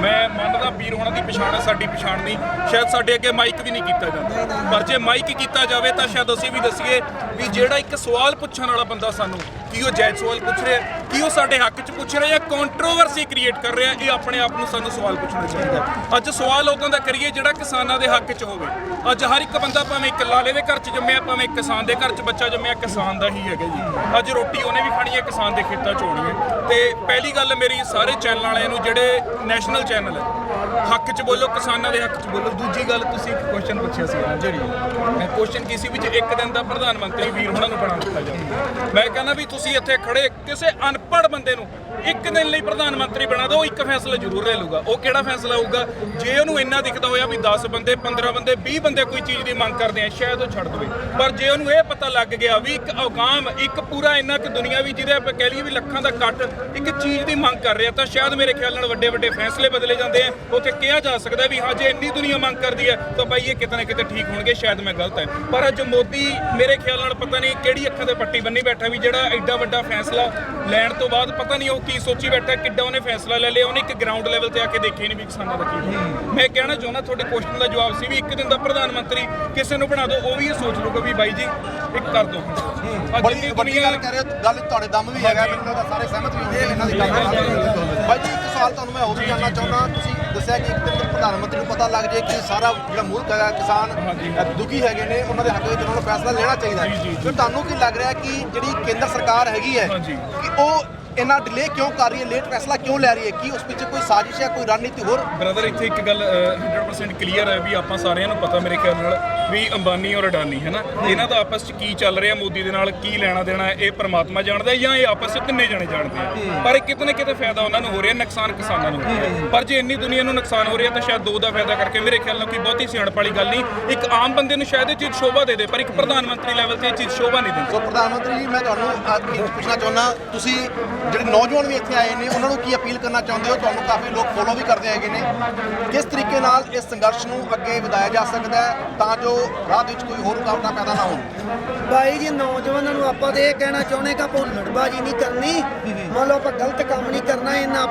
ਮੈਂ ਮੰਨਦਾ ਵੀਰ ਹੋਣਾ ਦੀ ਪਛਾਣ ਹੈ ਸਾਡੀ ਪਛਾਣ ਨਹੀਂ ਸ਼ਾਇਦ ਸਾਡੇ ਅੱਗੇ ਮਾਈਕ ਵੀ ਨਹੀਂ ਕੀਤਾ ਜਾਂਦਾ ਪਰ ਜੇ ਮਾਈਕ ਕੀਤਾ ਜਾਵੇ ਤਾਂ ਸ਼ਾਇਦ ਅਸੀਂ ਵੀ ਦੱਸੀਏ ਵੀ ਜਿਹੜਾ ਇੱਕ ਸਵਾਲ ਪੁੱਛਣ ਵਾਲਾ ਬੰਦਾ ਸਾਨੂੰ ਕੀ ਉਹ ਜਾਇਜ਼ ਸਵਾਲ ਪੁੱਛ ਰਿਹਾ ਕੀ ਉਹ ਸਾਡੇ ਹੱਕ 'ਚ ਪੁੱਛ ਰਿਹਾ ਜਾਂ ਕੰਟਰੋਵਰਸੀ ਕ੍ਰੀਏਟ ਕਰ ਰਿਹਾ ਇਹ ਆਪਣੇ ਆਪ ਨੂੰ ਸਾਨੂੰ ਸਵਾਲ ਪੁੱਛਣਾ ਚਾਹੀਦਾ। ਅੱਜ ਸਵਾਲ ਉਦੋਂ ਦਾ ਕਰੀਏ ਜਿਹੜਾ ਕਿਸਾਨਾਂ ਦੇ ਹੱਕ 'ਚ ਹੋਵੇ। ਅੱਜ ਹਰ ਇੱਕ ਬੰਦਾ ਭਾਵੇਂ ਇੱਕ ਲਾਲੇ ਦੇ ਘਰ 'ਚ ਜੰਮਿਆ ਭਾਵੇਂ ਇੱਕ ਕਿਸਾਨ ਦੇ ਘਰ 'ਚ ਬੱਚਾ ਜੰਮਿਆ ਕਿਸਾਨ ਦਾ ਹੀ ਹੈਗਾ ਜੀ। ਅੱਜ ਰੋਟੀ ਉਹਨੇ ਵੀ ਖਾਣੀ ਹੈ ਕਿਸਾਨ ਦੇ ਖੇਤਾਂ 'ਚ ਹੋਣੀ ਹੈ। ਤੇ ਪਹਿਲੀ ਗੱਲ ਮੇਰੀ ਸਾਰੇ ਚੈਨਲ ਵਾਲਿਆਂ ਨੂੰ ਜਿਹੜੇ ਨੈਸ਼ਨਲ ਚੈਨਲ ਹੈ ਹੱਕ 'ਚ ਬੋਲੋ, ਕਿਸਾਨਾਂ ਦੇ ਹੱਕ 'ਚ ਬੋਲੋ। ਦੂਜੀ ਗੱਲ, ਤੁਸੀਂ ਇੱਕ ਕੁਐਸਚਨ ਪੁੱਛਿਆ ਸੀ ਜਿਹੜੀ ਮੈਂ ਕੁਐਸਚਨ ਕੀ ਸੀ, ਵਿੱਚ ਇੱਕ ਦਿਨ ਦਾ ਪ੍ਰਧਾਨ ਮੰਤਰੀ ਵੀਰ ਉਹਨਾਂ ਨੂੰ ਬਣਾ ਦਿੱਤਾ ਜਾਵੇ। ਮੈਂ ਕਹਿੰਦਾ ਵੀ ਤੁਸੀਂ ਇੱਥੇ ਖੜੇ ਕਿਸੇ ਅਨਪੜ੍ਹ ਬੰਦੇ ਨੂੰ ਇੱਕ ਦਿਨ ਲਈ ਪ੍ਰਧਾਨ ਮੰਤਰੀ ਬਣਾ ਦਿਓ, ਇੱਕ ਫੈਸਲਾ ਜ਼ਰੂਰ ਲੈ ਲੂਗਾ। ਉਹ ਕਿਹੜਾ ਫੈਸਲਾ ਹੋਊਗਾ? ਜੇ ਉਹਨੂੰ ਇੰਨਾ ਦਿਖਦਾ ਹੋਇਆ ਵੀ 10 ਬੰਦੇ 15 ਬੰਦੇ 20 ਬੰਦੇ ਕੋਈ ਚੀਜ਼ ਦੀ ਮੰਗ ਕਰਦੇ ਆ, ਸ਼ਾਇਦ ਉਹ ਛੱਡ ਦੇਵੇ। ਪਰ ਜੇ ਉਹਨੂੰ ਇਹ ਪਤਾ ਲੱਗ ਗਿਆ ਵੀ ਇੱਕ ਅਵਾਮ, ਇੱਕ ਪੂਰਾ ਇੰਨਾ ਕਿ ਦੁਨੀਆ ਵੀ ਜਿਹਦੇ ਆਪਾਂ ਕਹਿ ਲਈਏ ਵੀ ਲੱਖਾਂ ਦਾ ਇਕੱਠ ਇੱਕ ਚੀਜ਼ ਦੀ ਮੰਗ ਕਰ ਰਿਹਾ, ਤਾਂ ਸ਼ਾਇਦ ਮੇਰੇ ਖਿਆਲ ਨਾਲ ਵੱਡੇ ਵੱਡੇ ਫੈਸਲੇ ਬਦਲੇ ਜਾਂਦੇ ਆ। ਉੱਥੇ ਕਿਹਾ ਜਾ ਸਕਦਾ ਵੀ ਹਾਂ ਜੇ ਇੰਨੀ ਦੁਨੀਆ ਮੰਗ ਕਰਦੀ ਹੈ ਤਾਂ ਭਾਈ ਇਹ ਕਿਤੇ ਨਾ ਕਿਤੇ ਠੀਕ ਹੋਣਗੇ, ਸ਼ਾਇਦ ਮੈਂ ਗਲਤ ਹੈ। ਪਰ ਅੱਜ ਮੋਦੀ ਮੇਰੇ ਖਿਆਲ ਨਾਲ ਪਤਾ ਨਹੀਂ ਕਿਹੜੀ ਅੱਖਾਂ ਤੇ ਪੱਟੀ ਬੰਨੀ ਬੈਠਾ ਵੀ ਜਿਹੜਾ ਐਡਾ ਵੱਡਾ ਫੈਸਲਾ ਲੈਣ ਤੋਂ ਬਾਅਦ ਪਤਾ ਨਹੀਂ ਉਹ ਕੀ ਸੋਚੀ ਬੈਠਾ, ਕਿੱਡਾ ਉਹਨੇ ਫੈਸਲਾ ਲੈ ਲਿਆ। ਉਹਨੇ ਇੱਕ ਗਰਾਊਂਡ ਲੈਵਲ ਤੇ ਆ ਕੇ ਦੇਖੀ ਨਹੀਂ ਵੀ ਕਿਸਾਨਾਂ ਦਾ ਕੀ। ਮੈਂ ਕਹਿਣਾ ਚਾਹੁੰਦਾ ਤੁਹਾਡੇ ਕੁਐਸਚਨ ਦਾ ਜਵਾਬ ਸੀ ਵੀ ਇੱਕ ਦਿਨ ਦਾ ਪ੍ਰਧਾਨ ਮੰਤਰੀ ਕਿਸੇ ਨੂੰ ਬਣਾ ਦਿਓ, ਉਹ ਵੀ ਇਹ ਸੋਚ ਲੂਗਾ ਵੀ ਬਾਈ ਜੀ ਇੱਕ ਕਰ ਦਿਓ। ਬੜੀ ਵੱਡੀ ਗੱਲ ਕਰ ਰਹੇ ਹੋ, ਗੱਲ ਤੁਹਾਡੇ ਦਮ ਵੀ ਹੈਗਾ, ਮੈਨੂੰ ਲੱਗਦਾ ਸਾਰੇ ਸਹਿਮਤ ਵੀ ਹੋਣਗੇ ਇਹਨਾਂ ਦੀ ਗੱਲ ਨਾਲ। ਬਾਈ ਜੀ, ਇੱਕ ਸਵਾਲ ਤੁਹਾਨੂੰ ਮੈਂ ਹੋਰ ਵੀ ਜਾਣਨਾ ਚਾਹੁੰਦਾ। ਤੁਸੀਂ ਦੱਸਿਆ ਕਿ ਇੱਕ ਦਿਨ ਪ੍ਰਧਾਨ ਮੰਤਰੀ ਨੂੰ ਪਤਾ ਲੱਗ ਜਾਏ ਕਿ ਸਾਰਾ ਜਿਹੜਾ ਮੁਲਕ ਹੈਗਾ, ਕਿਸਾਨ ਦੁਖੀ ਹੈਗੇ ਨੇ, ਉਹਨਾਂ ਦੇ ਹੱਕ ਵਿੱਚ ਉਹਨਾਂ ਨੂੰ ਫੈਸਲਾ ਲੈਣਾ ਚਾਹੀਦਾ ਹੈ। ਫਿਰ ਤੁਹਾਨੂੰ ਕੀ ਲੱਗ ਰਿਹਾ ਕਿ ਜਿਹੜੀ ਕੇਂਦਰ ਸਰਕਾਰ ਹੈਗੀ ਹੈ ਕਿ ਉਹ ਇੰਨਾ ਡਿਲੇ ਕਿਉਂ ਕਰ ਰਹੀ ਹੈ, ਲੇਟ ਫੈਸਲਾ ਕਿਉਂ ਲੈ ਰਹੀ ਹੈ? ਕੀ ਉਸ ਪਿੱਛੇ ਕੋਈ ਸਾਜ਼ਿਸ਼ ਹੈ, ਕੋਈ ਰਣਨੀਤੀ ਹੋਰ? ਬ੍ਰਦਰ, ਇੱਥੇ ਇੱਕ ਗੱਲ 100% ਕਲੀਅਰ ਹੈ ਵੀ ਆਪਾਂ ਸਾਰਿਆਂ ਨੂੰ ਪਤਾ ਮੇਰੇ ਖਿਆਲ ਨਾਲ ਵੀ ਅੰਬਾਨੀ ਔਰ ਅਡਾਨੀ ਹੈ ਨਾ, ਇਹਨਾਂ ਦਾ ਆਪਸ 'ਚ ਕੀ ਚੱਲ ਰਿਹਾ, ਮੋਦੀ ਦੇ ਨਾਲ ਕੀ ਲੈਣਾ ਦੇਣਾ, ਇਹ ਪ੍ਰਮਾਤਮਾ ਜਾਣਦਾ ਜਾਂ ਇਹ ਆਪਸ 'ਚ ਤਿੰਨੇ ਜਣੇ ਜਾਣਦੇ ਆ। ਪਰ ਕਿਤੇ ਨਾ ਕਿਤੇ ਫਾਇਦਾ ਉਹਨਾਂ ਨੂੰ ਹੋ ਰਿਹਾ, ਨੁਕਸਾਨ ਕਿਸਾਨਾਂ ਨੂੰ ਹੋ ਰਿਹਾ। ਪਰ ਜੇ ਇੰਨੀ ਦੁਨੀਆ ਨੂੰ ਨੁਕਸਾਨ ਹੋ ਰਿਹਾ ਤਾਂ ਸ਼ਾਇਦ ਦੋ ਦਾ ਫਾਇਦਾ ਕਰਕੇ ਮੇਰੇ ਖਿਆਲ ਨਾਲ ਕੋਈ ਬਹੁਤੀ ਸਿਆਣਪ ਵਾਲੀ ਗੱਲ ਨਹੀਂ। ਇੱਕ ਆਮ ਬੰਦੇ ਨੂੰ ਸ਼ਾਇਦ ਇਹ ਚੀਜ਼ ਸ਼ੋਭਾ ਦੇ ਦੇ, ਪਰ ਇੱਕ ਪ੍ਰਧਾਨ ਮੰਤਰੀ ਲੈਵਲ ਤੇ ਇਹ ਚੀਜ਼ ਸ਼ੋਭਾ ਨਹੀਂ ਦਿੰਦੀ। ਸੋ ਪ੍ਰਧਾਨ ਮੰਤਰੀ ਜੀ, ਮੈਂ ਤੁਹਾਨੂੰ ਪੁੱਛਣਾ ਚਾਹੁੰਦਾ, ਤੁਸੀਂ ਜਿਹੜੇ ਨੌਜਵਾਨ ਵੀ ਇੱਥੇ ਆਏ ਨੇ ਉਹਨਾਂ ਨੂੰ ਕੀ ਅਪੀਲ ਕਰਨਾ ਚਾਹੁੰਦੇ ਹੋ? ਤੁਹਾਨੂੰ ਕਾਫੀ ਲੋਕ ਫੋਲੋ ਵੀ ਕਰਦੇ ਹੈਗੇ ਨੇ, ਕਿਸ ਤਰੀਕੇ ਨਾਲ ਇਸ ਸੰਘਰਸ਼ ਨੂੰ ਅੱਗੇ ਵਧਾਇਆ ਜਾ ਸਕਦਾ ਹੈ ਤਾਂ ਜੋ ਰਾਹ ਵਿੱਚ ਕੋਈ ਹੋਰ ਰੁਕਾਵਟਾਂ ਪੈਦਾ ਨਾ ਹੋਣ? ਬਾਈ ਜੀ, ਨੌਜਵਾਨਾਂ ਨੂੰ ਆਪਾਂ ਤੇ ਇਹ ਕਹਿਣਾ ਚਾਹੁੰਦੇ ਕਿ ਭੁੱਲੜਬਾਜੀ ਨਹੀਂ ਕਰਨੀ। ਮੰਨ ਲਓ ਆਪਾਂ ਗਲਤ ਕੰਮ ਨਹੀਂ ਕਰਨਾ, ਇਹਨਾਂ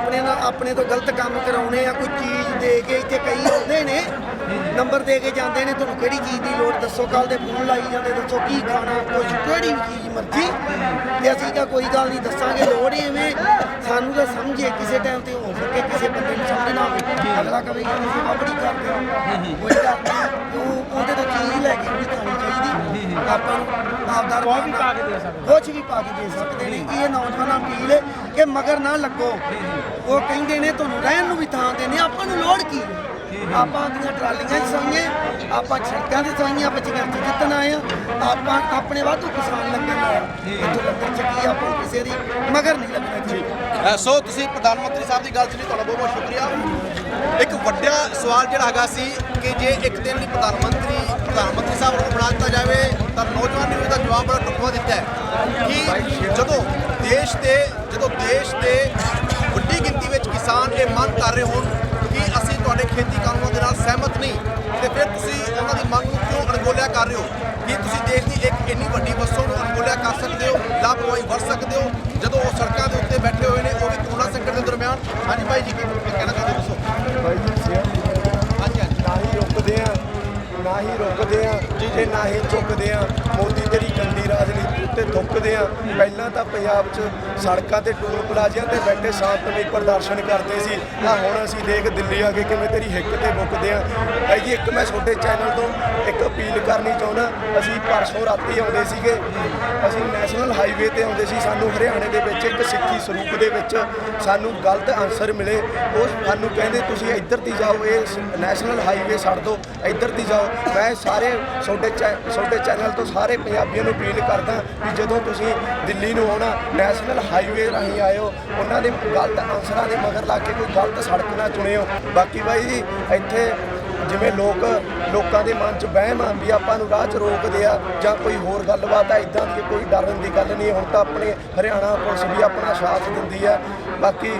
ਆਪਣੇ ਤੋਂ ਗਲਤ ਕੰਮ ਕਰਾਉਣੇ ਆ। ਕੋਈ ਚੀਜ਼ ਦੇ ਕੇ ਇੱਥੇ ਕਈ ਆਉਂਦੇ ਨੇ, ਨੰਬਰ ਦੇ ਕੇ ਜਾਂਦੇ ਨੇ, ਤੁਹਾਨੂੰ ਕਿਹੜੀ ਚੀਜ਼ ਦੀ ਲੋੜ ਦੱਸੋ, ਕੱਲ ਦੇ ਫੋਨ ਲਾਈ ਜਾਂਦੇ, ਦੱਸੋ ਕੀ ਖਾਣਾ, ਕੁਝ ਕਿਹੜੀ ਵੀ ਚੀਜ਼ ਮਰਜ਼ੀ। ਤੇ ਅਸੀਂ ਕਿਹਾ ਕੋਈ ਗੱਲ ਨਹੀਂ ਦੱਸਾਂਗੇ, ਲੋੜ ਹੀ ਐਵੇਂ ਸਾਨੂੰ ਤਾਂ ਸਮਝੇ ਕਿਸੇ ਟਾਈਮ ਤੇ ਹੋ ਸਕੇ ਕਿਸੇ ਬੰਦੇ ਨੂੰ ਸਮਝ ਨਾ ਆਵੇ, ਅਗਲਾ ਕਵੇ ਕਿ ਅਸੀਂ ਆਪਣੀ ਕਰਦੇ ਹਾਂ, ਕੋਈ ਗੱਲ ਨਹੀਂ, ਉਹਦੇ ਤੋਂ ਚੀਜ਼ ਲੈ ਕੇ ਵੀ ਖਾਣੀ ਚਾਹੀਦੀ। ਆਪਾਂ ਨੂੰ ਆਪਦਾ ਕੁਝ ਵੀ ਪਾ ਕੇ ਦੇ ਸਕਦੇ ਨੇ। ਇਹ ਨੌਜਵਾਨਾਂ ਨੂੰ ਅਪੀਲ ਹੈ ਕਿ ਮਗਰ ਨਾ ਲੱਗੋ। ਉਹ ਕਹਿੰਦੇ ਨੇ ਤੁਹਾਨੂੰ ਰਹਿਣ ਨੂੰ ਵੀ ਥਾਂ ਦੇਣੇ, ਆਪਾਂ ਨੂੰ ਲੋੜ ਕੀ ਹੈ? ਆਪਾਂ ਆਪਣੀਆਂ ਟਰਾਲੀਆਂ 'ਚ ਸੋਈਏ, ਆਪਾਂ ਸੜਕਾਂ 'ਤੇ ਸੋਈਏ, ਆਪਾਂ ਸੰਘਰਸ਼ ਜਿੱਤਣ ਆਏ ਆ। ਆਪਾਂ ਆਪਣੇ ਵਾਧੂ ਕਿਸਾਨ ਲੱਗਣ ਆਏ, ਇੱਥੋਂ ਲੰਗਰ ਚੱਕੀ, ਆਪਾਂ ਕਿਸੇ ਦੀ ਮਗਰ ਨਹੀਂ ਲੱਗਣਾ ਚਾਹੀਦਾ। ਸੋ ਤੁਸੀਂ ਪ੍ਰਧਾਨ ਮੰਤਰੀ ਸਾਹਿਬ ਦੀ ਗੱਲ ਸੁਣੀ, ਤੁਹਾਡਾ ਬਹੁਤ ਬਹੁਤ ਸ਼ੁਕਰੀਆ। ਇੱਕ ਵੱਡਾ ਸਵਾਲ ਜਿਹੜਾ ਹੈਗਾ ਸੀ ਕਿ ਜੇ ਇੱਕ ਦਿਨ ਲਈ ਪ੍ਰਧਾਨ ਮੰਤਰੀ ਸਾਹਿਬ ਨੂੰ ਬਣਾ ਦਿੱਤਾ ਜਾਵੇ ਤਾਂ ਨੌਜਵਾਨ ਨੇ ਉਹਦਾ ਜਵਾਬ ਬੜਾ ਢੁਕਵਾਂ ਦਿੱਤਾ ਹੈ ਕਿ ਜਦੋਂ ਦੇਸ਼ ਦੇ ਵੱਡੀ ਗਿਣਤੀ ਵਿੱਚ ਕਿਸਾਨ ਇਹ ਮੰਗ ਕਰ ਰਹੇ ਹੋਣ ਕਿ ਅਸੀਂ ਤੁਹਾਡੇ ਖੇਤੀ ਕਾਨੂੰਨਾਂ ਦੇ ਨਾਲ ਸਹਿਮਤ ਨਹੀਂ, ਤੇ ਫਿਰ ਤੁਸੀਂ ਉਹਨਾਂ ਦੀ ਮੰਗ ਨੂੰ ਕਿਉਂ ਅਣਗੌਲਿਆ ਕਰ ਰਹੇ ਹੋ? ਕਿ ਤੁਸੀਂ ਦੇਸ਼ ਦੀ ਇੱਕ ਇੰਨੀ ਵੱਡੀ ਵਸੋਂ ਨੂੰ ਅਣਗੌਲਿਆ ਕਰ ਸਕਦੇ ਹੋ, ਲਾਪਰਵਾਹੀ ਵਰਤ ਸਕਦੇ ਹੋ ਜਦੋਂ ਉਹ ਸੜਕਾਂ ਦੇ ਉੱਤੇ ਬੈਠੇ ਹੋਏ ਨੇ, ਉਹ ਵੀ ਕਰੋਨਾ ਸੰਕਟ ਦੇ ਦਰਮਿਆਨ। ਹਾਂਜੀ ਭਾਈ ਜੀ, ਕੀ ਕਹਿਣਾ ਚਾਹੁੰਦੇ ਹੋ? ਦੱਸੋ। ਬਾਈ ਜੀ, ਹਾਂਜੀ ਨਾ ਹੀ ਰੁਕਦੇ ਆ ਤੇ ਨਾ ਹੀ ਝੁਕਦੇ ਆ। ਮੋਦੀ ਤੇਰੀ ਗੰਦੀ ਰਾਜਨੀਤੀ ਉੱਤੇ ਥੁੱਕਦੇ ਆ। ਪਹਿਲਾਂ ਤਾਂ ਪੰਜਾਬ 'ਚ ਸੜਕਾਂ ਤੇ ਟੋਲ ਪਲਾਜ਼ਿਆਂ ਤੇ ਬੈਠੇ ਸ਼ਾਂਤਮਈ ਪ੍ਰਦਰਸ਼ਨ ਕਰਦੇ ਸੀ, ਤਾਂ ਹੁਣ ਅਸੀਂ ਦੇਖ ਦਿੱਲੀ ਆ ਕੇ ਕਿਵੇਂ ਤੇਰੀ ਹਿੱਕ ਤੇ ਬੁੱਕਦੇ ਆ। ਭਾਈ ਜੀ, ਇੱਕ ਮੈਂ ਤੁਹਾਡੇ ਚੈਨਲ ਤੋਂ ਇੱਕ ਅਪੀਲ ਕਰਨੀ ਚਾਹੁੰਦਾ। ਅਸੀਂ ਪਰਸੋਂ ਰਾਤੀ ਆਉਂਦੇ ਸੀਗੇ, ਅਸੀਂ ਨੈਸ਼ਨਲ ਹਾਈਵੇ ਤੇ ਆਉਂਦੇ ਸੀ, ਸਾਨੂੰ ਹਰਿਆਣੇ ਦੇ ਵਿੱਚ ਇੱਕ ਸਿੱਖੀ ਸਰੂਪ ਦੇ ਵਿੱਚ ਸਾਨੂੰ ਗਲਤ ਆਨਸਰ ਮਿਲੇ। ਉਹ ਸਾਨੂੰ ਕਹਿੰਦੇ ਤੁਸੀਂ ਇੱਧਰ ਦੀ ਜਾਓ, ਇਹ ਨੈਸ਼ਨਲ ਹਾਈਵੇ ਛੱਡ ਦਿਓ, ਇੱਧਰ ਦੀ ਜਾਓ। ਮੈਂ ਸਾਰੇ ਤੁਹਾਡੇ ਚੈਨਲ ਤੋਂ ਸਾਰੇ ਪੰਜਾਬੀਆਂ ਨੂੰ ਅਪੀਲ ਕਰਦਾ ਵੀ ਜਦੋਂ ਤੁਸੀਂ ਦਿੱਲੀ ਨੂੰ ਆਉਣਾ, ਨੈਸ਼ਨਲ ਹਾਈਵੇ ਰਾਹੀਂ ਆਇਓ, ਉਹਨਾਂ ਦੇ ਗਲਤ ਆਨਸਰਾਂ ਦੇ ਮਗਰ ਲਾ ਕੇ ਕੋਈ ਗਲਤ ਸੜਕ ਨਾ ਚੁਣਿਓ। ਬਾਕੀ ਬਾਈ ਜੀ, ਇੱਥੇ ਜਿਵੇਂ ਲੋਕਾਂ ਦੇ ਮਨ 'ਚ ਵਹਿਮ ਆ ਵੀ ਆਪਾਂ ਨੂੰ ਰਾਹ 'ਚ ਰੋਕਦੇ ਆ ਜਾਂ ਕੋਈ ਹੋਰ ਗੱਲਬਾਤ ਆ, ਇੱਦਾਂ ਦੀ ਕੋਈ ਡਰਨ ਦੀ ਗੱਲ ਨਹੀਂ। ਹੁਣ ਤਾਂ ਆਪਣੇ ਹਰਿਆਣਾ ਪੁਲਿਸ ਵੀ ਆਪਣਾ ਸਾਥ ਦਿੰਦੀ ਆ। ਬਾਕੀ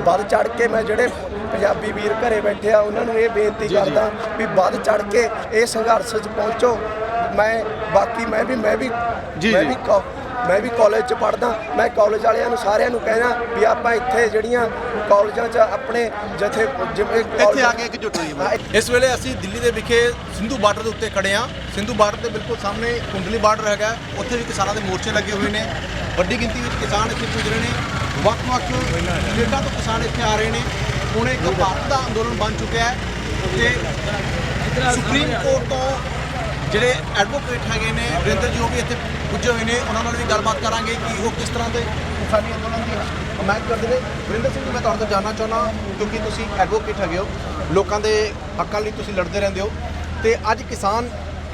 ਵੱਧ ਚੜ ਕੇ ਮੈਂ ਜਿਹੜੇ ਪੰਜਾਬੀ ਵੀਰ ਘਰੇ ਬੈਠੇ ਆ ਉਹਨਾਂ ਨੂੰ ਇਹ ਬੇਨਤੀ ਕਰਦਾ ਵੀ ਵੱਧ ਚੜ ਕੇ ਇਹ ਸੰਘਰਸ਼ 'ਚ ਪਹੁੰਚੋ। ਮੈਂ ਵੀ ਕਾਲਜ 'ਚ ਪੜ੍ਹਦਾ। ਮੈਂ ਕਾਲਜ ਵਾਲਿਆਂ ਨੂੰ ਸਾਰਿਆਂ ਨੂੰ ਕਹਿਣਾ ਵੀ ਆਪਾਂ ਇੱਥੇ ਜਿਹੜੀਆਂ ਕਾਲਜਾਂ 'ਚ ਆਪਣੇ ਜਿਵੇਂ ਇੱਥੇ ਆ ਕੇ ਇਕਜੁੱਟ ਹੋਈਏ। ਇਸ ਵੇਲੇ ਅਸੀਂ ਦਿੱਲੀ ਦੇ ਵਿਖੇ ਸਿੰਧੂ ਬਾਰਡਰ ਦੇ ਉੱਤੇ ਖੜੇ ਹਾਂ। ਸਿੰਧੂ ਬਾਰਡਰ ਦੇ ਬਿਲਕੁਲ ਸਾਹਮਣੇ ਕੁੰਡਲੀ ਬਾਰਡਰ ਹੈਗਾ, ਉੱਥੇ ਵੀ ਕਿਸਾਨਾਂ ਦੇ ਮੋਰਚੇ ਲੱਗੇ ਹੋਏ ਨੇ। ਵੱਡੀ ਗਿਣਤੀ ਵਿੱਚ ਕਿਸਾਨ ਇੱਥੇ ਪੁੱਜ ਰਹੇ ਨੇ। ਵੱਖ-ਵੱਖ ਸਟੇਟਾਂ ਤੋਂ ਕਿਸਾਨ ਇੱਥੇ ਆ ਰਹੇ ਨੇ। ਹੁਣ ਇੱਕ ਭਾਰਤ ਦਾ ਅੰਦੋਲਨ ਬਣ ਚੁੱਕਿਆ ਹੈ ਤੇ ਸੁਪਰੀਮ ਕੋਰਟ ਤੋਂ ਜਿਹੜੇ ਐਡਵੋਕੇਟ ਹੈਗੇ ਨੇ ਵਰਿੰਦਰ ਜੀ ਉਹ ਵੀ ਇੱਥੇ ਪੁੱਜੇ ਹੋਏ ਨੇ, ਉਹਨਾਂ ਨਾਲ ਵੀ ਗੱਲਬਾਤ ਕਰਾਂਗੇ ਕਿ ਉਹ ਕਿਸ ਤਰ੍ਹਾਂ ਦੇ ਕਿਸਾਨੀ ਅੰਦੋਲਨ ਦੀ ਹਮਾਇਤ ਕਰਦੇ ਨੇ। ਵਰਿੰਦਰ ਸਿੰਘ ਜੀ, ਮੈਂ ਤੁਹਾਡੇ ਤੋਂ ਜਾਣਨਾ ਚਾਹੁੰਦਾ ਕਿਉਂਕਿ ਤੁਸੀਂ ਐਡਵੋਕੇਟ ਹੈਗੇ ਹੋ, ਲੋਕਾਂ ਦੇ ਹੱਕਾਂ ਲਈ ਤੁਸੀਂ ਲੜਦੇ ਰਹਿੰਦੇ ਹੋ, ਤੇ ਅੱਜ ਕਿਸਾਨ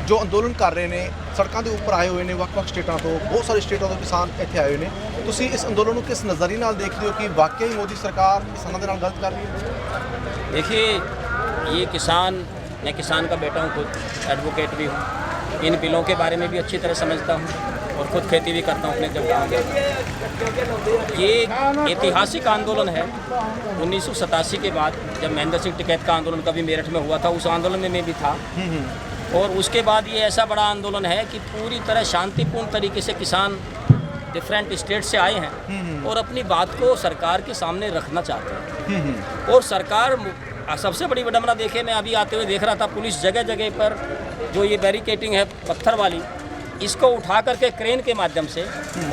ਜੋ ਅੰਦੋਲਨ ਕਰ ਰਹੇ ਨੇ, ਸੜਕਾਂ ਦੇ ਉੱਪਰ ਆਏ ਹੋਏ ਨੇ, ਵੱਖ-ਵੱਖ ਸਟੇਟਾਂ ਤੋਂ, ਬਹੁਤ ਸਾਰੇ ਸਟੇਟਾਂ ਤੋਂ ਕਿਸਾਨ ਇੱਥੇ ਆਏ ਹੋਏ ਨੇ, ਤੁਸੀਂ ਇਸ ਅੰਦੋਲਨ ਨੂੰ ਕਿਸ ਨਜ਼ਰੀਏ ਨਾਲ ਦੇਖਦੇ ਹੋ ਕਿ ਵਾਕਈ ਮੋਦੀ ਸਰਕਾਰ ਕਿਸਾਨਾਂ ਦੇ ਨਾਲ ਗਲਤ ਕਰ ਰਹੀ ਹੈ? देखिए, ये किसान, मैं किसान का बेटा हूँ, खुद एडवोकेट भी हूँ, इन बिलों के बारे में भी अच्छी तरह समझता हूँ और खुद खेती भी करता हूँ अपने जब गाँव में। ये ऐतिहासिक आंदोलन है। 1987 के बाद जब महेंद्र सिंह टिकैत का आंदोलन कभी मेरठ में हुआ था, उस आंदोलन में मैं भी था, और उसके बाद ये ऐसा बड़ा आंदोलन है कि पूरी तरह शांतिपूर्ण तरीके से किसान डिफरेंट स्टेट से आए हैं और अपनी बात को सरकार के सामने रखना चाहते हैं। और सरकार, सबसे बड़ी विडंबना देखिए, मैं अभी आते हुए देख रहा था, पुलिस जगह जगह पर जो ये बैरिकेटिंग है पत्थर वाली, इसको उठा करके क्रेन के माध्यम से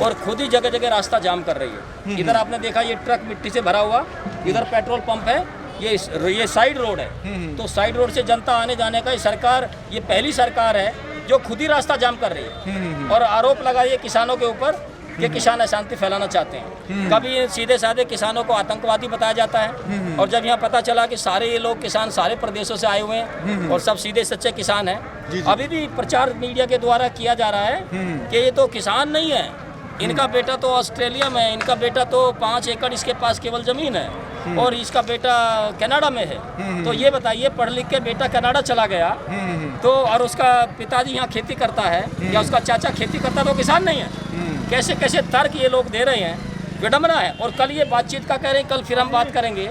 और खुद ही जगह जगह रास्ता जाम कर रही है। इधर आपने देखा ये ट्रक मिट्टी से भरा हुआ, इधर पेट्रोल पंप है, ये साइड रोड है, तो साइड रोड से जनता आने जाने का, सरकार, ये पहली सरकार है जो खुद ही रास्ता जाम कर रही है और आरोप लगाइए किसानों के ऊपर कि किसान अशांति फैलाना चाहते हैं। कभी सीधे साधे किसानों को आतंकवादी बताया जाता है, और जब यहाँ पता चला कि सारे ये लोग किसान सारे प्रदेशों से आए हुए हैं और सब सीधे सच्चे किसान हैं, अभी भी प्रचार मीडिया के द्वारा किया जा रहा है कि ये तो किसान नहीं है, इनका बेटा तो ऑस्ट्रेलिया में है, इनका बेटा तो 5 एकड़ इसके पास केवल ज़मीन है और इसका बेटा कनाडा में है। तो ये बताइए, पढ़ लिख के बेटा कनाडा चला गया तो, और उसका पिताजी यहाँ खेती करता है या उसका चाचा खेती करता, तो किसान नहीं है? कैसे कैसे तर्क ये लोग दे रहे हैं, विडंबना है। और कल ये बातचीत का कह रहे हैं, कल फिर हम बात करेंगे,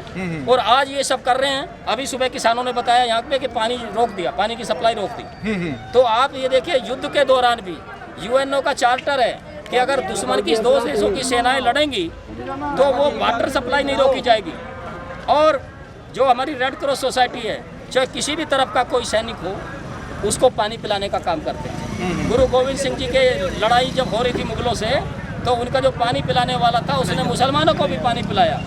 और आज ये सब कर रहे हैं। अभी सुबह किसानों ने बताया यहाँ पे कि पानी रोक दिया, पानी की सप्लाई रोक दी। तो आप ये देखिए, युद्ध के दौरान भी यूएनओ का चार्टर है कि अगर दुश्मन की 2 देशों की सेनाएं लड़ेंगी तो वो वाटर सप्लाई नहीं रोकी जाएगी। और जो हमारी रेड क्रॉस सोसाइटी है, चाहे किसी भी तरफ का कोई सैनिक हो, उसको पानी पिलाने का काम करते हैं। गुरु गोविंद सिंह जी के लड़ाई जब हो रही थी मुगलों से, तो उनका जो पानी पिलाने वाला था, उसने मुसलमानों को भी पानी पिलाया,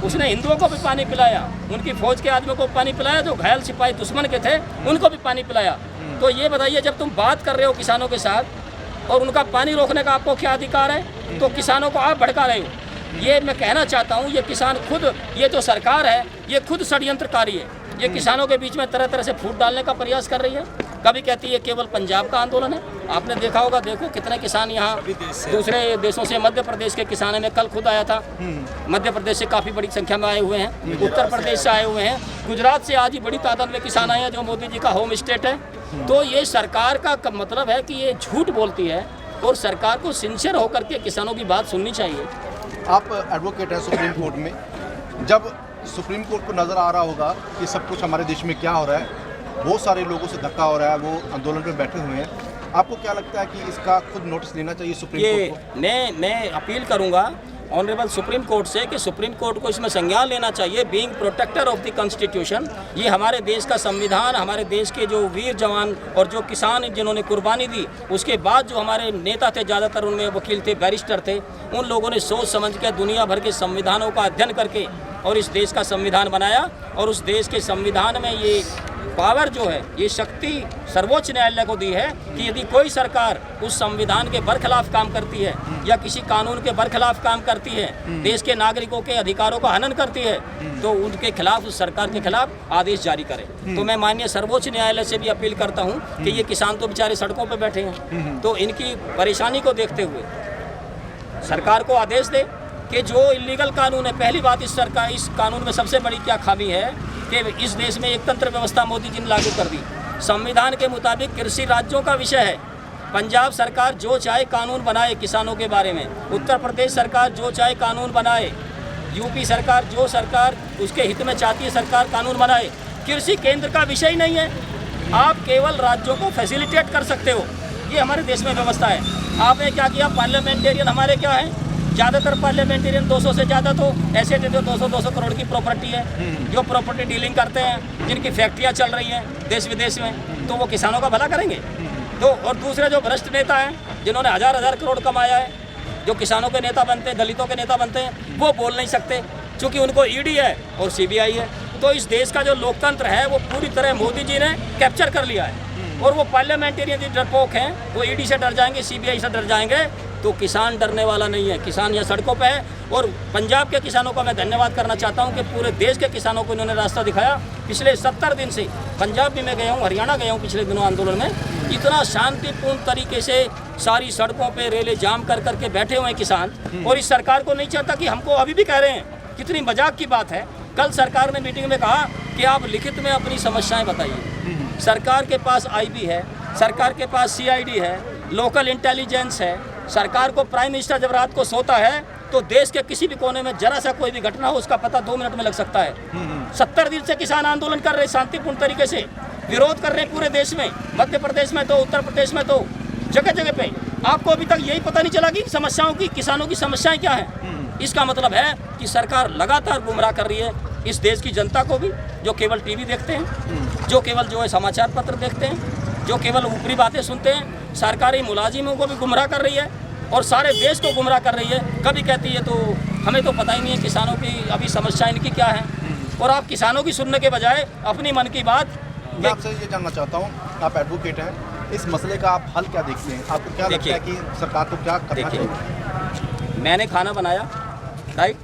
उसने हिंदुओं को भी पानी पिलाया, उनकी फौज के आदमियों को पानी पिलाया, जो घायल सिपाही दुश्मन के थे उनको भी पानी पिलाया। तो ये बताइए, जब तुम बात कर रहे हो किसानों के साथ और उनका पानी रोकने का आपको क्या अधिकार है, तो किसानों को आप भड़का रहे हो। ये मैं कहना चाहता हूँ, ये किसान खुद, ये जो सरकार है, ये खुद षड्यंत्रकारी है। ये किसानों के बीच में तरह तरह से फूट डालने का प्रयास कर रही है। कभी कहती है केवल पंजाब का आंदोलन है, आपने देखा होगा, देखो कितने किसान यहाँ दूसरे देशों से, मध्य प्रदेश के किसान, मैं कल खुद आया था, मध्य प्रदेश से काफ़ी बड़ी संख्या में आए हुए हैं, उत्तर प्रदेश से आए हुए हैं, गुजरात से आज ही बड़ी तादाद में किसान आए हैं, जो मोदी जी का होम स्टेट है। तो ये सरकार का मतलब है कि ये झूठ बोलती है, और सरकार को सिंसियर होकर के किसानों की बात सुननी चाहिए। आप एडवोकेट हैं सुप्रीम कोर्ट में, जब सुप्रीम कोर्ट को नज़र आ रहा होगा कि सब कुछ हमारे देश में क्या हो रहा है, बहुत सारे लोगों से धक्का हो रहा है, वो आंदोलन पे बैठे हुए हैं, आपको क्या लगता है कि इसका खुद नोटिस लेना चाहिए सुप्रीम कोर्ट को? मैं अपील करूंगा ऑनरेबल सुप्रीम कोर्ट से कि सुप्रीम कोर्ट को इसमें संज्ञान लेना चाहिए। Being protector of the constitution, ये हमारे देश का संविधान, हमारे देश के जो वीर जवान और जो किसान जिन्होंने कुर्बानी दी, उसके बाद जो हमारे नेता थे, ज़्यादातर उनमें वकील थे, बैरिस्टर थे, उन लोगों ने सोच समझ के दुनिया भर के संविधानों का अध्ययन करके और इस देश का संविधान बनाया। और उस देश के संविधान में ये पावर जो है, ये शक्ति सर्वोच्च न्यायालय को दी है कि यदि कोई सरकार उस संविधान के बरखिलाफ काम करती है या किसी कानून के बरखिलाफ काम करती है, देश के नागरिकों के अधिकारों का हनन करती है, तो उनके खिलाफ, उस सरकार के खिलाफ आदेश जारी करे। तो मैं माननीय सर्वोच्च न्यायालय से भी अपील करता हूँ कि ये किसान तो बेचारे सड़कों पर बैठे हैं, तो इनकी परेशानी को देखते हुए सरकार को आदेश दे कि जो इलीगल कानून है, पहली बात इस कानून में सबसे बड़ी क्या खामी है कि इस देश में एक तंत्र व्यवस्था मोदी जी ने लागू कर दी। संविधान के मुताबिक कृषि राज्यों का विषय है। पंजाब सरकार जो चाहे कानून बनाए किसानों के बारे में, उत्तर प्रदेश सरकार जो चाहे कानून बनाए, यूपी सरकार जो सरकार उसके हित में चाहती है सरकार कानून बनाए। कृषि केंद्र का विषय ही नहीं है, आप केवल राज्यों को फैसिलिटेट कर सकते हो, ये हमारे देश में व्यवस्था है। आपने क्या किया, पार्लियामेंटेरियन हमारे क्या है, ज़्यादातर पार्लियामेंटेरियन 200 से ज़्यादा तो ऐसे थे जो 200 करोड़ की प्रॉपर्टी है, जो प्रॉपर्टी डीलिंग करते हैं, जिनकी फैक्ट्रियाँ चल रही हैं देश विदेश में, तो वो किसानों का भला करेंगे? तो और दूसरे जो भ्रष्ट नेता हैं जिन्होंने हज़ार करोड़ कमाया है, जो किसानों के नेता बनते हैं, दलितों के नेता बनते हैं, वो बोल नहीं सकते क्योंकि उनको ईडी है और सीबीआई है। तो इस देश का जो लोकतंत्र है वो पूरी तरह मोदी जी ने कैप्चर कर लिया है। और वो पार्लियामेंटेरियन जो डरपोक हैं वो ईडी से डर जाएंगे, सीबीआई से डर जाएंगे, तो किसान डरने वाला नहीं है। किसान यहाँ सड़कों पे है। और पंजाब के किसानों का मैं धन्यवाद करना चाहता हूँ कि पूरे देश के किसानों को इन्होंने रास्ता दिखाया। पिछले 70 दिन से पंजाब भी मैं गया हूँ, हरियाणा गया हूँ पिछले दिनों आंदोलन में, इतना शांतिपूर्ण तरीके से सारी सड़कों पे रेले जाम कर करके बैठे हुए हैं किसान। और इस सरकार को नहीं चाहता कि हमको अभी भी कह रहे हैं, कितनी मजाक की बात है। कल सरकार ने मीटिंग में कहा कि आप लिखित में अपनी समस्याएं बताइए। सरकार के पास आईबी है, सरकार के पास सीआईडी है, लोकल इंटेलिजेंस है। सरकार को प्राइम मिनिस्टर जब रात को सोता है तो देश के किसी भी कोने में जरा सा कोई भी घटना हो उसका पता 2 मिनट में लग सकता है। 70 दिन से किसान आंदोलन कर रहे, शांतिपूर्ण तरीके से विरोध कर रहे हैं पूरे देश में, मध्य प्रदेश में तो, उत्तर प्रदेश में तो, जगह जगह पे। आपको अभी तक यही पता नहीं चला कि समस्याओं की, किसानों की समस्याएं क्या हैं। इसका मतलब है कि सरकार लगातार गुमराह कर रही है इस देश की जनता को भी, जो केवल टीवी देखते हैं, जो केवल जो है समाचार पत्र देखते हैं, जो केवल ऊपरी बातें सुनते हैं। सरकारी मुलाजिमों को भी गुमराह कर रही है और सारे देश को गुमराह कर रही है। कभी कहती है तो हमें तो पता ही नहीं है किसानों की अभी समस्या इनकी क्या है, और आप किसानों की सुनने के बजाय अपनी मन की बात। मैं आपसे ये जानना चाहता हूँ, आप एडवोकेट हैं, इस मसले का आप हल क्या देखते हैं? आपको क्या लगता है कि सरकार को क्या करना चाहिए? मैंने खाना बनाया, राइट,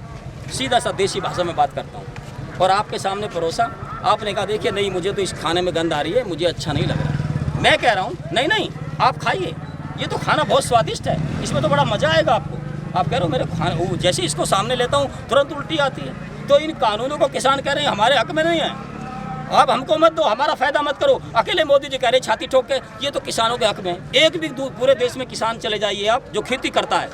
सीधा सा देसी भाषा में बात करता हूँ, और आपके सामने परोसा। आपने कहा देखिए नहीं मुझे तो इस खाने में गंध आ रही है, मुझे अच्छा नहीं लग रहा। मैं कह रहा हूँ नहीं आप खाइए, ये तो खाना बहुत स्वादिष्ट है, इसमें तो बड़ा मज़ा आएगा आपको। आप कह रहे हो मेरे खाने, जैसे इसको सामने लेता हूँ तुरंत उल्टी आती है। तो इन कानूनों को किसान कह रहे हैं हमारे हक में नहीं है, आप हमको मत दो, हमारा फायदा मत करो। अकेले मोदी जी कह रहे छाती ठोक के ये तो किसानों के हक में। एक भी पूरे देश में किसान चले जाइए आप जो खेती करता है,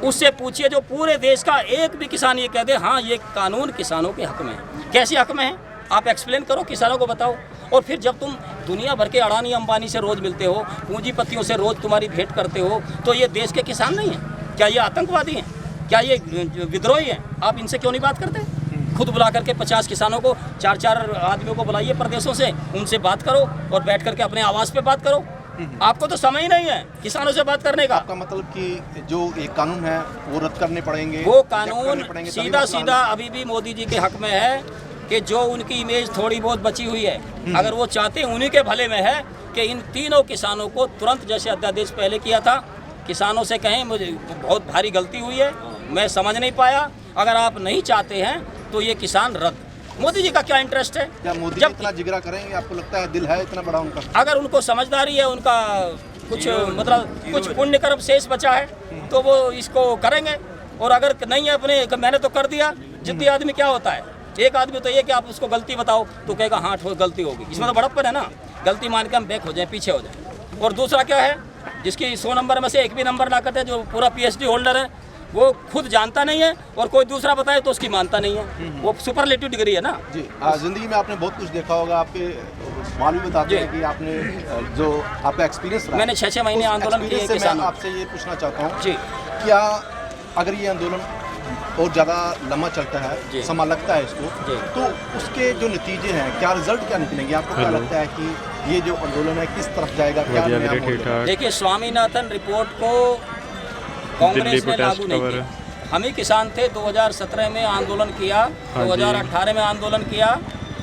उससे पूछिए जो पूरे देश का एक भी किसान ये कह दे हाँ ये कानून किसानों के हक में है। कैसे हक में है आप एक्सप्लेन करो, किसानों को बताओ। और फिर जब तुम दुनिया भर के अडानी अंबानी से रोज़ मिलते हो, पूंजीपतियों से रोज़ तुम्हारी भेंट करते हो, तो ये देश के किसान नहीं हैं? क्या ये आतंकवादी हैं? क्या ये विद्रोही हैं? आप इनसे क्यों नहीं बात करते? खुद बुला करके 50 किसानों को, 4 आदमियों को बुलाइए प्रदेशों से, उनसे बात करो और बैठ करके अपने आवास पे बात करो। आपको तो समय ही नहीं है किसानों से बात करने का। आपका मतलब कि जो एक कानून है वो रद्द करने पड़ेंगे? वो कानून सीधा अभी भी मोदी जी के हक में है कि जो उनकी इमेज थोड़ी बहुत बची हुई है, अगर वो चाहते हैं उन्हीं के भले में है कि इन तीनों किसानों को तुरंत, जैसे अध्यादेश पहले किया था, किसानों से कहें मुझे बहुत भारी गलती हुई है, मैं समझ नहीं पाया, अगर आप नहीं चाहते हैं तो ये किसान रद्द। मोदी जी का क्या इंटरेस्ट है? क्या मोदी जी इतना जिगरा करेंगे? आपको लगता है दिल है इतना बड़ा उनका? अगर उनको समझदारी है, उनका कुछ मतलब कुछ पुण्य कर्म शेष बचा है तो वो इसको करेंगे। और अगर नहीं है अपने, मैंने तो कर दिया। जितनी आदमी क्या होता है, एक आदमी तो ये कि आप उसको गलती बताओ तो कहेगा हाँ गलती होगी, इसमें तो बड़प्पन है ना। गलती मान के हम बैक हो जाए, पीछे हो जाए। और दूसरा क्या है, जिसकी 100 नंबर में से एक भी नंबर ना करते, जो पूरा PhD होल्डर है, वो खुद जानता नहीं है और कोई दूसरा बताए तो उसकी मानता नहीं है। वो सुपरलेटिव डिग्री है ना जी। जिंदगी में आपने बहुत कुछ देखा होगा, आपके माल भी बताते हैं कि आपने जो आपका एक्सपीरियंस रहा, मैंने 6 महीने आंदोलन किए से किसानों। मैं आपसे ये पूछना चाहता हूँ जी, क्या अगर ये आंदोलन और ज़्यादा लंबा चलता है, समय लगता है इसको, तो उसके जो नतीजे हैं, क्या रिजल्ट क्या निकलेंगे? आपको क्या लगता है कि ये जो आंदोलन है किस तरफ जाएगा? क्या नया मोड़? देखिए, स्वामीनाथन रिपोर्ट को कांग्रेस ने लागू नहीं किया। हम ही किसान थे, 2017 में आंदोलन किया, 2018 में आंदोलन किया,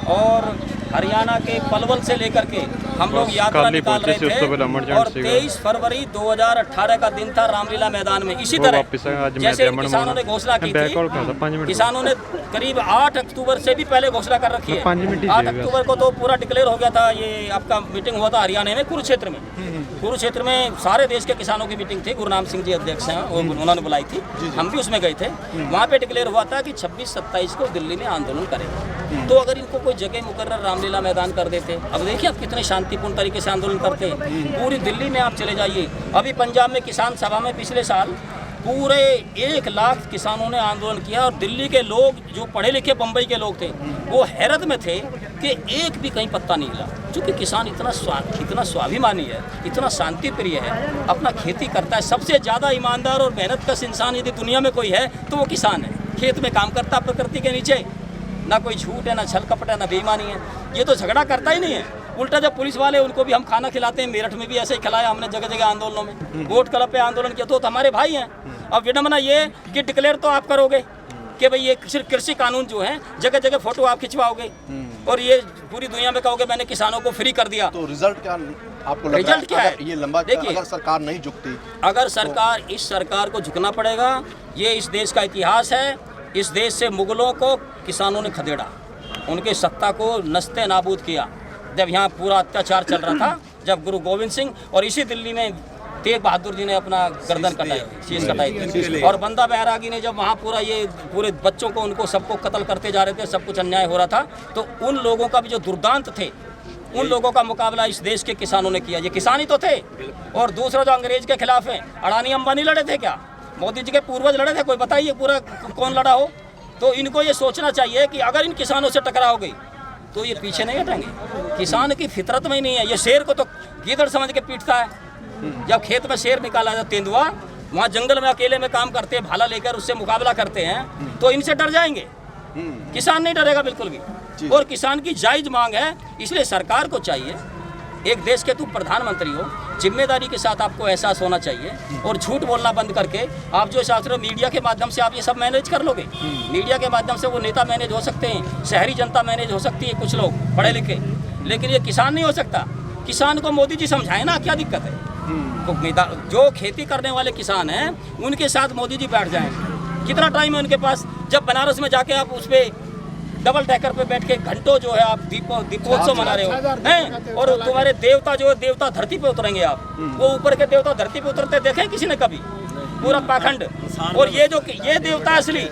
और हरियाणा के पलवल से लेकर के हम लोग यात्रा निकाल रहे थे। और 23 फरवरी 2018 का दिन था रामलीला मैदान में। इसी तरह जैसे किसानों ने घोषणा की थी, किसानों ने करीब 8 अक्टूबर से भी पहले घोषणा कर रखी है। 8 अक्टूबर को तो पूरा डिक्लेयर हो गया था। ये आपका मीटिंग हुआ था हरियाणा में, कुरुक्षेत्र में। कुरुक्षेत्र में सारे देश के किसानों की मीटिंग थी, गुरुनाम सिंह जी अध्यक्ष हैं, उन्होंने बुलाई थी, हम भी उसमें गए थे। वहाँ पे डिक्लेयर हुआ था कि 26-27 को दिल्ली में आंदोलन करेंगे। तो अगर इनको कोई जगह मुकर्रर रामलीला मैदान कर देते, अब देखिए आप कितने शांतिपूर्ण तरीके से आंदोलन करते हैं। पूरी दिल्ली में आप चले जाइए, अभी पंजाब में किसान सभा में पिछले साल पूरे 1 लाख किसानों ने आंदोलन किया, और दिल्ली के लोग जो पढ़े लिखे बम्बई के लोग थे वो हैरत में थे कि एक भी कहीं पत्ता नहीं हिला। क्योंकि किसान इतना स्वाभिमानी है, इतना शांति प्रिय है, अपना खेती करता है। सबसे ज़्यादा ईमानदार और मेहनतकश इंसान यदि दुनिया में कोई है तो वो किसान है। खेत में काम करता, प्रकृति के नीचे, ना कोई झूठ है, ना छल कपट है, ना बेईमानी है। ये तो झगड़ा करता ही नहीं है। उल्टा जब पुलिस वाले, उनको भी हम खाना खिलाते हैं, मेरठ में भी ऐसे ही खिलाया हमने जगह जगह आंदोलनों में। वोट क्लब पे आंदोलन किया तो हमारे भाई हैं। अब विडम्बना ये कि डिक्लेयर तो आप करोगे, कि भाई ये सिर्फ कृषि कानून जो है जगह जगह फोटो आप खिंचवाओगे और ये पूरी दुनिया में कहोगे मैंने किसानों को फ्री कर दिया। तो रिजल्ट क्या आपको लग रहा रिजल्ट क्या है? अगर ये लंबा देखिए, अगर सरकार नहीं झुकती, अगर सरकार, इस सरकार को झुकना पड़ेगा। ये इस देश का इतिहास है। इस देश से मुगलों को किसानों ने खदेड़ा, उनकी सत्ता को नस्ते नाबूद किया जब यहाँ पूरा अत्याचार चल रहा था, जब गुरु गोविंद सिंह और इसी दिल्ली में तेग बहादुर जी ने अपना गर्दन कटाई, शीश कटाई थी, और बंदा बैरागी ने जब वहाँ पूरे बच्चों को उनको सबको कत्ल करते जा रहे थे, सब कुछ अन्याय हो रहा था, तो उन लोगों का भी जो दुर्दांत थे उन लोगों का मुकाबला इस देश के किसानों ने किया। ये किसान ही तो थे। और दूसरा जो अंग्रेज के खिलाफ है, अडानी अंबानी लड़े थे क्या? मोदी जी के पूर्वज लड़े थे? कोई बताइए पूरा कौन लड़ा हो? तो इनको ये सोचना चाहिए कि अगर इन किसानों से टकराव गई तो ये पीछे नहीं हटेंगे। किसान की फितरत में ही नहीं है। ये शेर को तो गीदड़ समझ के पीटता है। जब खेत में शेर निकाला जाता तेंदुआ, वहाँ जंगल में अकेले में काम करते हैं, भाला लेकर उससे मुकाबला करते हैं, तो इनसे डर जाएंगे। किसान नहीं डरेगा बिल्कुल भी। और किसान की जायज मांग है, इसलिए सरकार को चाहिए, एक देश के तुम प्रधानमंत्री हो, जिम्मेदारी के साथ आपको एहसास होना चाहिए और झूठ बोलना बंद करके आप जो शास्त्र मीडिया के माध्यम से आप ये सब मैनेज कर लोगे। मीडिया के माध्यम से वो नेता मैनेज हो सकते हैं, शहरी जनता मैनेज हो सकती है, कुछ लोग पढ़े लिखे, लेकिन ये किसान नहीं हो सकता। किसान को मोदी जी समझाए ना क्या दिक्कत है। तो जो खेती करने वाले किसान हैं उनके साथ मोदी जी बैठ जाएं। कितना टाइम है उनके पास? जब बनारस में जाके आप उस पर डबल टैकर पे बैठ के घंटों जो है आप दीपोत्सव मना रहे हो हैं, और तुम्हारे देवता जो है देवता धरती पे उतरेंगे, आप वो ऊपर के देवता धरती पे उतरते देखे किसी ने कभी? पूरा पाखंड। और ये देवता असली,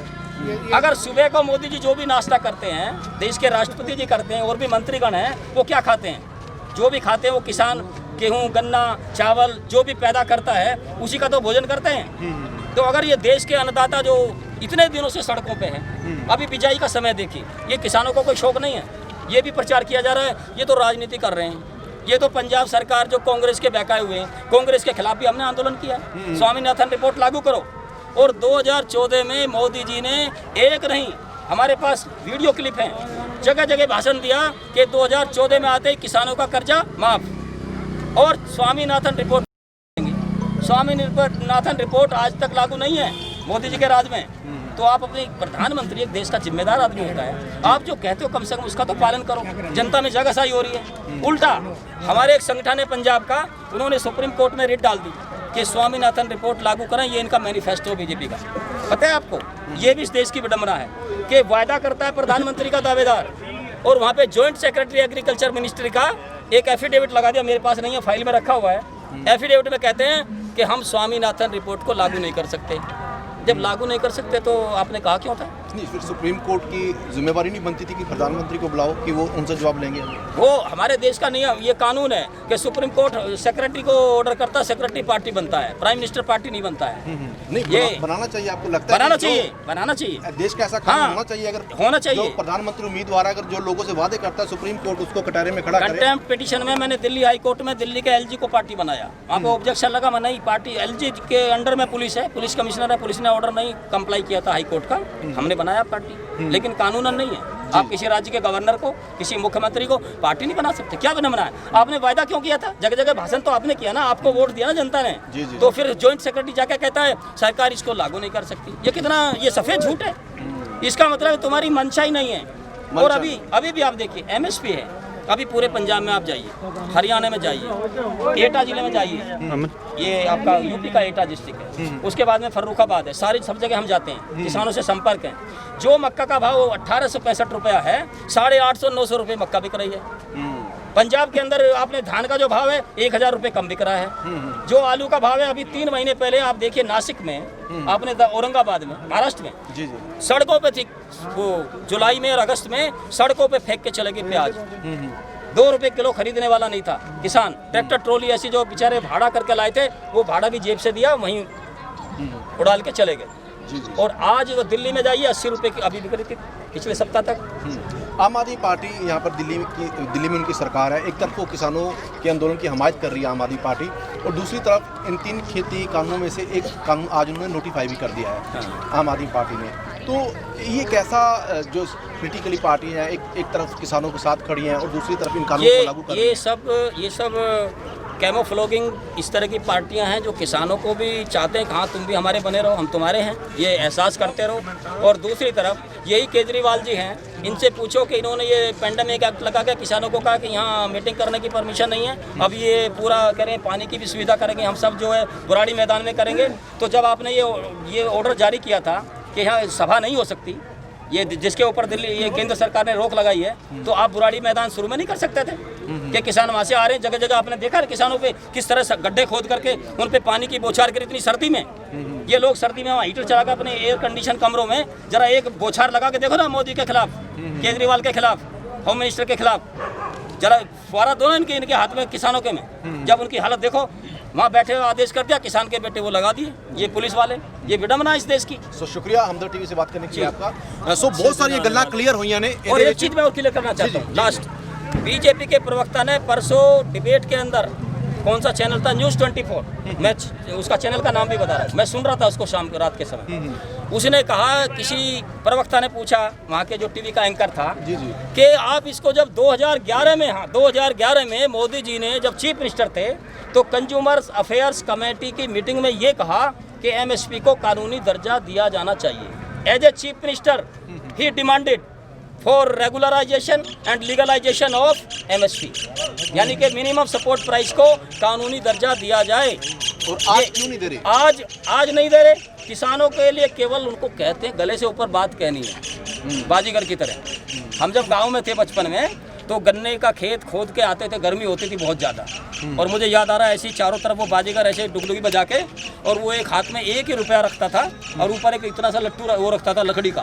अगर सुबह को मोदी जी जो भी नाश्ता करते हैं, देश के राष्ट्रपति जी करते हैं, और भी मंत्रीगण हैं, वो क्या खाते हैं? जो भी खाते हैं वो किसान गेहूँ, गन्ना, चावल जो भी पैदा करता है उसी का तो भोजन करते हैं। तो अगर ये देश के अन्नदाता जो इतने दिनों से सड़कों पे हैं, अभी बिजाई का समय देखिए, ये किसानों को कोई शौक नहीं है, ये भी प्रचार किया जा रहा है, ये तो राजनीति कर रहे हैं। ये तो पंजाब सरकार जो कांग्रेस के बहकाए हुए हैं, कांग्रेस के खिलाफ भी हमने आंदोलन किया, स्वामीनाथन रिपोर्ट लागू करो। और 2014 में मोदी जी ने एक नहीं, हमारे पास वीडियो क्लिप हैं, जगह जगह भाषण दिया कि 2014 में आते ही किसानों का कर्जा माफ और स्वामीनाथन रिपोर्ट। स्वामीनाथन रिपोर्ट आज तक लागू नहीं है मोदी जी के राज में। तो आप अपने प्रधानमंत्री, एक देश का जिम्मेदार आदमी होता है, आप जो कहते हो कम से कम उसका तो पालन करो। जनता में जगहसाई हो रही है। उल्टा हमारे एक संगठन है पंजाब का, उन्होंने सुप्रीम कोर्ट में रिट डाल दी कि स्वामीनाथन रिपोर्ट लागू करें, ये इनका मैनिफेस्टो बीजेपी का। पता है आपको? ये भी इस देश की विडंबना है कि वायदा करता है प्रधानमंत्री का दावेदार, और वहाँ पे जॉइंट सेक्रेटरी एग्रीकल्चर मिनिस्ट्री का एक एफिडेविट लगा दिया, मेरे पास नहीं है, फाइल में रखा हुआ है। एफिडेविट में कहते हैं कि हम स्वामीनाथन रिपोर्ट को लागू नहीं कर सकते। जब लागू नहीं कर सकते तो आपने कहा क्यों था? नहीं, फिर सुप्रीम कोर्ट की जिम्मेवारी नहीं बनती थी कि प्रधानमंत्री को बुलाओ कि वो उनसे जवाब लेंगे? वो हमारे देश का नियम, ये कानून है कि सुप्रीम कोर्ट सेक्रेटरी को ऑर्डर करता है, सेक्रेटरी पार्टी बनता है, प्राइम मिनिस्टर पार्टी नहीं बनता है। नहीं, ये बनाना चाहिए, आपको लगता है? बनाना चाहिए। देश का ऐसा कानून होना चाहिए। अगर होना चाहिए, जो प्रधानमंत्री उम्मीदवार अगर जो लोगों से वादे करता है, सुप्रीम कोर्ट उसको कटहरे में खड़ा करे। कंटेम्प्ट पिटीशन में मैंने दिल्ली हाई कोर्ट में दिल्ली के एलजी को पार्टी बनाया, वहाँ पे ऑब्जेक्शन लगा, मैं नहीं, पार्टी एलजी के अंडर में पुलिस है, पुलिस कमिश्नर है, पुलिस ने ऑर्डर नहीं कंप्लाई किया था हाई कोर्ट का, हमने बनाया पार्टी, लेकिन कानूनन नहीं है। आप किसी राज्य के गवर्नर को, किसी मुख्यमंत्री को पार्टी नहीं बना सकते। क्या बना बनाया? आपने वायदा क्यों किया था? जगह जगह भाषण तो आपने किया ना, आपको वोट दिया ना जनता ने। तो फिर जॉइंट सेक्रेटरी जाके कहता है सरकार इसको लागू नहीं कर सकती। ये कितना, ये सफेद झूठ है। इसका मतलब तुम्हारी मंशा ही नहीं है। और अभी भी आप देखिए एमएसपी है, अभी पूरे पंजाब में आप जाइए, हरियाणा में जाइए, एटा जिले में जाइए, ये आपका यूपी का एटा डिस्ट्रिक्ट है, उसके बाद में फर्रुखाबाद है, सारी सब जगह हम जाते हैं, किसानों से संपर्क है। जो मक्का का भाव 1865 रुपया है, 850-900 रुपये मक्का बिक रही है। पंजाब के अंदर आपने धान का जो भाव है 1000 रुपये कम बिक रहा है। जो आलू का भाव है अभी 3 महीने पहले आप देखिए नासिक में, आपने औरंगाबाद में, महाराष्ट्र में, सड़कों पे थी वो, जुलाई में और अगस्त में सड़कों पे फेंक के चले गए प्याज। 2 रुपये किलो खरीदने वाला नहीं था किसान। ट्रैक्टर ट्रॉली ऐसी जो बेचारे भाड़ा करके लाए थे, वो भाड़ा भी जेब से दिया, वहीं उड़ाल के चले गए। और आज दिल्ली में जाइए 80 रुपये की अभी बिक रही थी पिछले सप्ताह तक। आम आदमी पार्टी यहाँ पर दिल्ली में उनकी सरकार है। एक तरफ वो किसानों के आंदोलन की हमायत कर रही है आम आदमी पार्टी, और दूसरी तरफ इन 3 खेती कानूनों में से एक कानून आज उन्होंने नोटिफाई भी कर दिया है आम आदमी पार्टी ने। तो ये कैसा, जो पोलिटिकली पार्टी है, एक तरफ किसानों के साथ खड़ी है और दूसरी तरफ इन कानूनों को लागू कर रही है। ये सब कैमोफ्लोगिंग इस तरह की पार्टियां हैं जो किसानों को भी चाहते हैं कि हाँ तुम भी हमारे बने रहो, हम तुम्हारे हैं, ये एहसास करते रहो। और दूसरी तरफ यही केजरीवाल जी हैं, इनसे पूछो कि इन्होंने ये पेंडेमिक एक्ट लगा के किसानों को कहा कि यहाँ मीटिंग करने की परमिशन नहीं है, अब ये पूरा करें, पानी की भी सुविधा करेंगे, हम सब जो है बुराड़ी मैदान में करेंगे। तो जब आपने ये ऑर्डर जारी किया था कि यहाँ सभा नहीं हो सकती, ये जिसके ऊपर दिल्ली ये केंद्र सरकार ने रोक लगाई है, तो आप बुराड़ी मैदान शुरू में नहीं कर सकते थे कि किसान वहाँ से आ रहे हैं, जगह जगह आपने देखा है किसानों पे किस तरह से गड्ढे खोद करके उन पे पानी की बौछार गिरी इतनी सर्दी में। ये लोग सर्दी में वहाँ हीटर चला कर अपने एयर कंडीशन कमरों में जरा एक बौछार लगा के देखो ना, मोदी के खिलाफ, केजरीवाल के खिलाफ, होम मिनिस्टर के खिलाफ, जरा फुआरा दो इनके हाथ में, किसानों के में। जब उनकी हालत देखो, वहाँ बैठे हुए आदेश कर दिया, किसान के बेटे वो लगा दिए, ये पुलिस वाले, ये विडम्बना इस देश की। सो शुक्रिया हमदर्द टीवी से बात करने के लिए आपका। सो बहुत सारी गल्लां क्लियर हुई ने। और एक चीज मैं और क्लियर करना चाहता हूँ लास्ट, बीजेपी के प्रवक्ता ने परसों डिबेट के अंदर, कौन सा चैनल था, न्यूज़ 24, मैं उसका चैनल का नाम भी बता रहा हूँ, मैं सुन रहा था उसको शाम रात के समय, उसने कहा, किसी प्रवक्ता ने पूछा वहाँ के जो टीवी का एंकर था कि आप इसको जब 2011 में, हाँ 2011 में मोदी जी ने जब चीफ मिनिस्टर थे तो कंज्यूमर्स अफेयर्स कमेटी की मीटिंग में ये कहा कि एमएसपी को कानूनी दर्जा दिया जाना चाहिए। As a chief minister he demanded for regularisation and legalisation of MSP, यानी कि मिनिमम सपोर्ट प्राइस को कानूनी दर्जा दिया जाए। और आज क्यों नहीं दे रहे? आज नहीं दे रहे। किसानों के लिए केवल उनको कहते हैं, गले से ऊपर बात कहनी है, बाजीगर की तरह। हम जब गांव में थे बचपन में, तो गन्ने का खेत खोद के आते थे, गर्मी होती थी बहुत ज़्यादा, और मुझे याद आ रहा है ऐसी चारों तरफ वो बाजीगर ऐसे डुगडुगी बजा के, और वो एक हाथ में 1 ही रुपया रखता था और ऊपर एक इतना सा लट्टू वो रखता था लकड़ी का,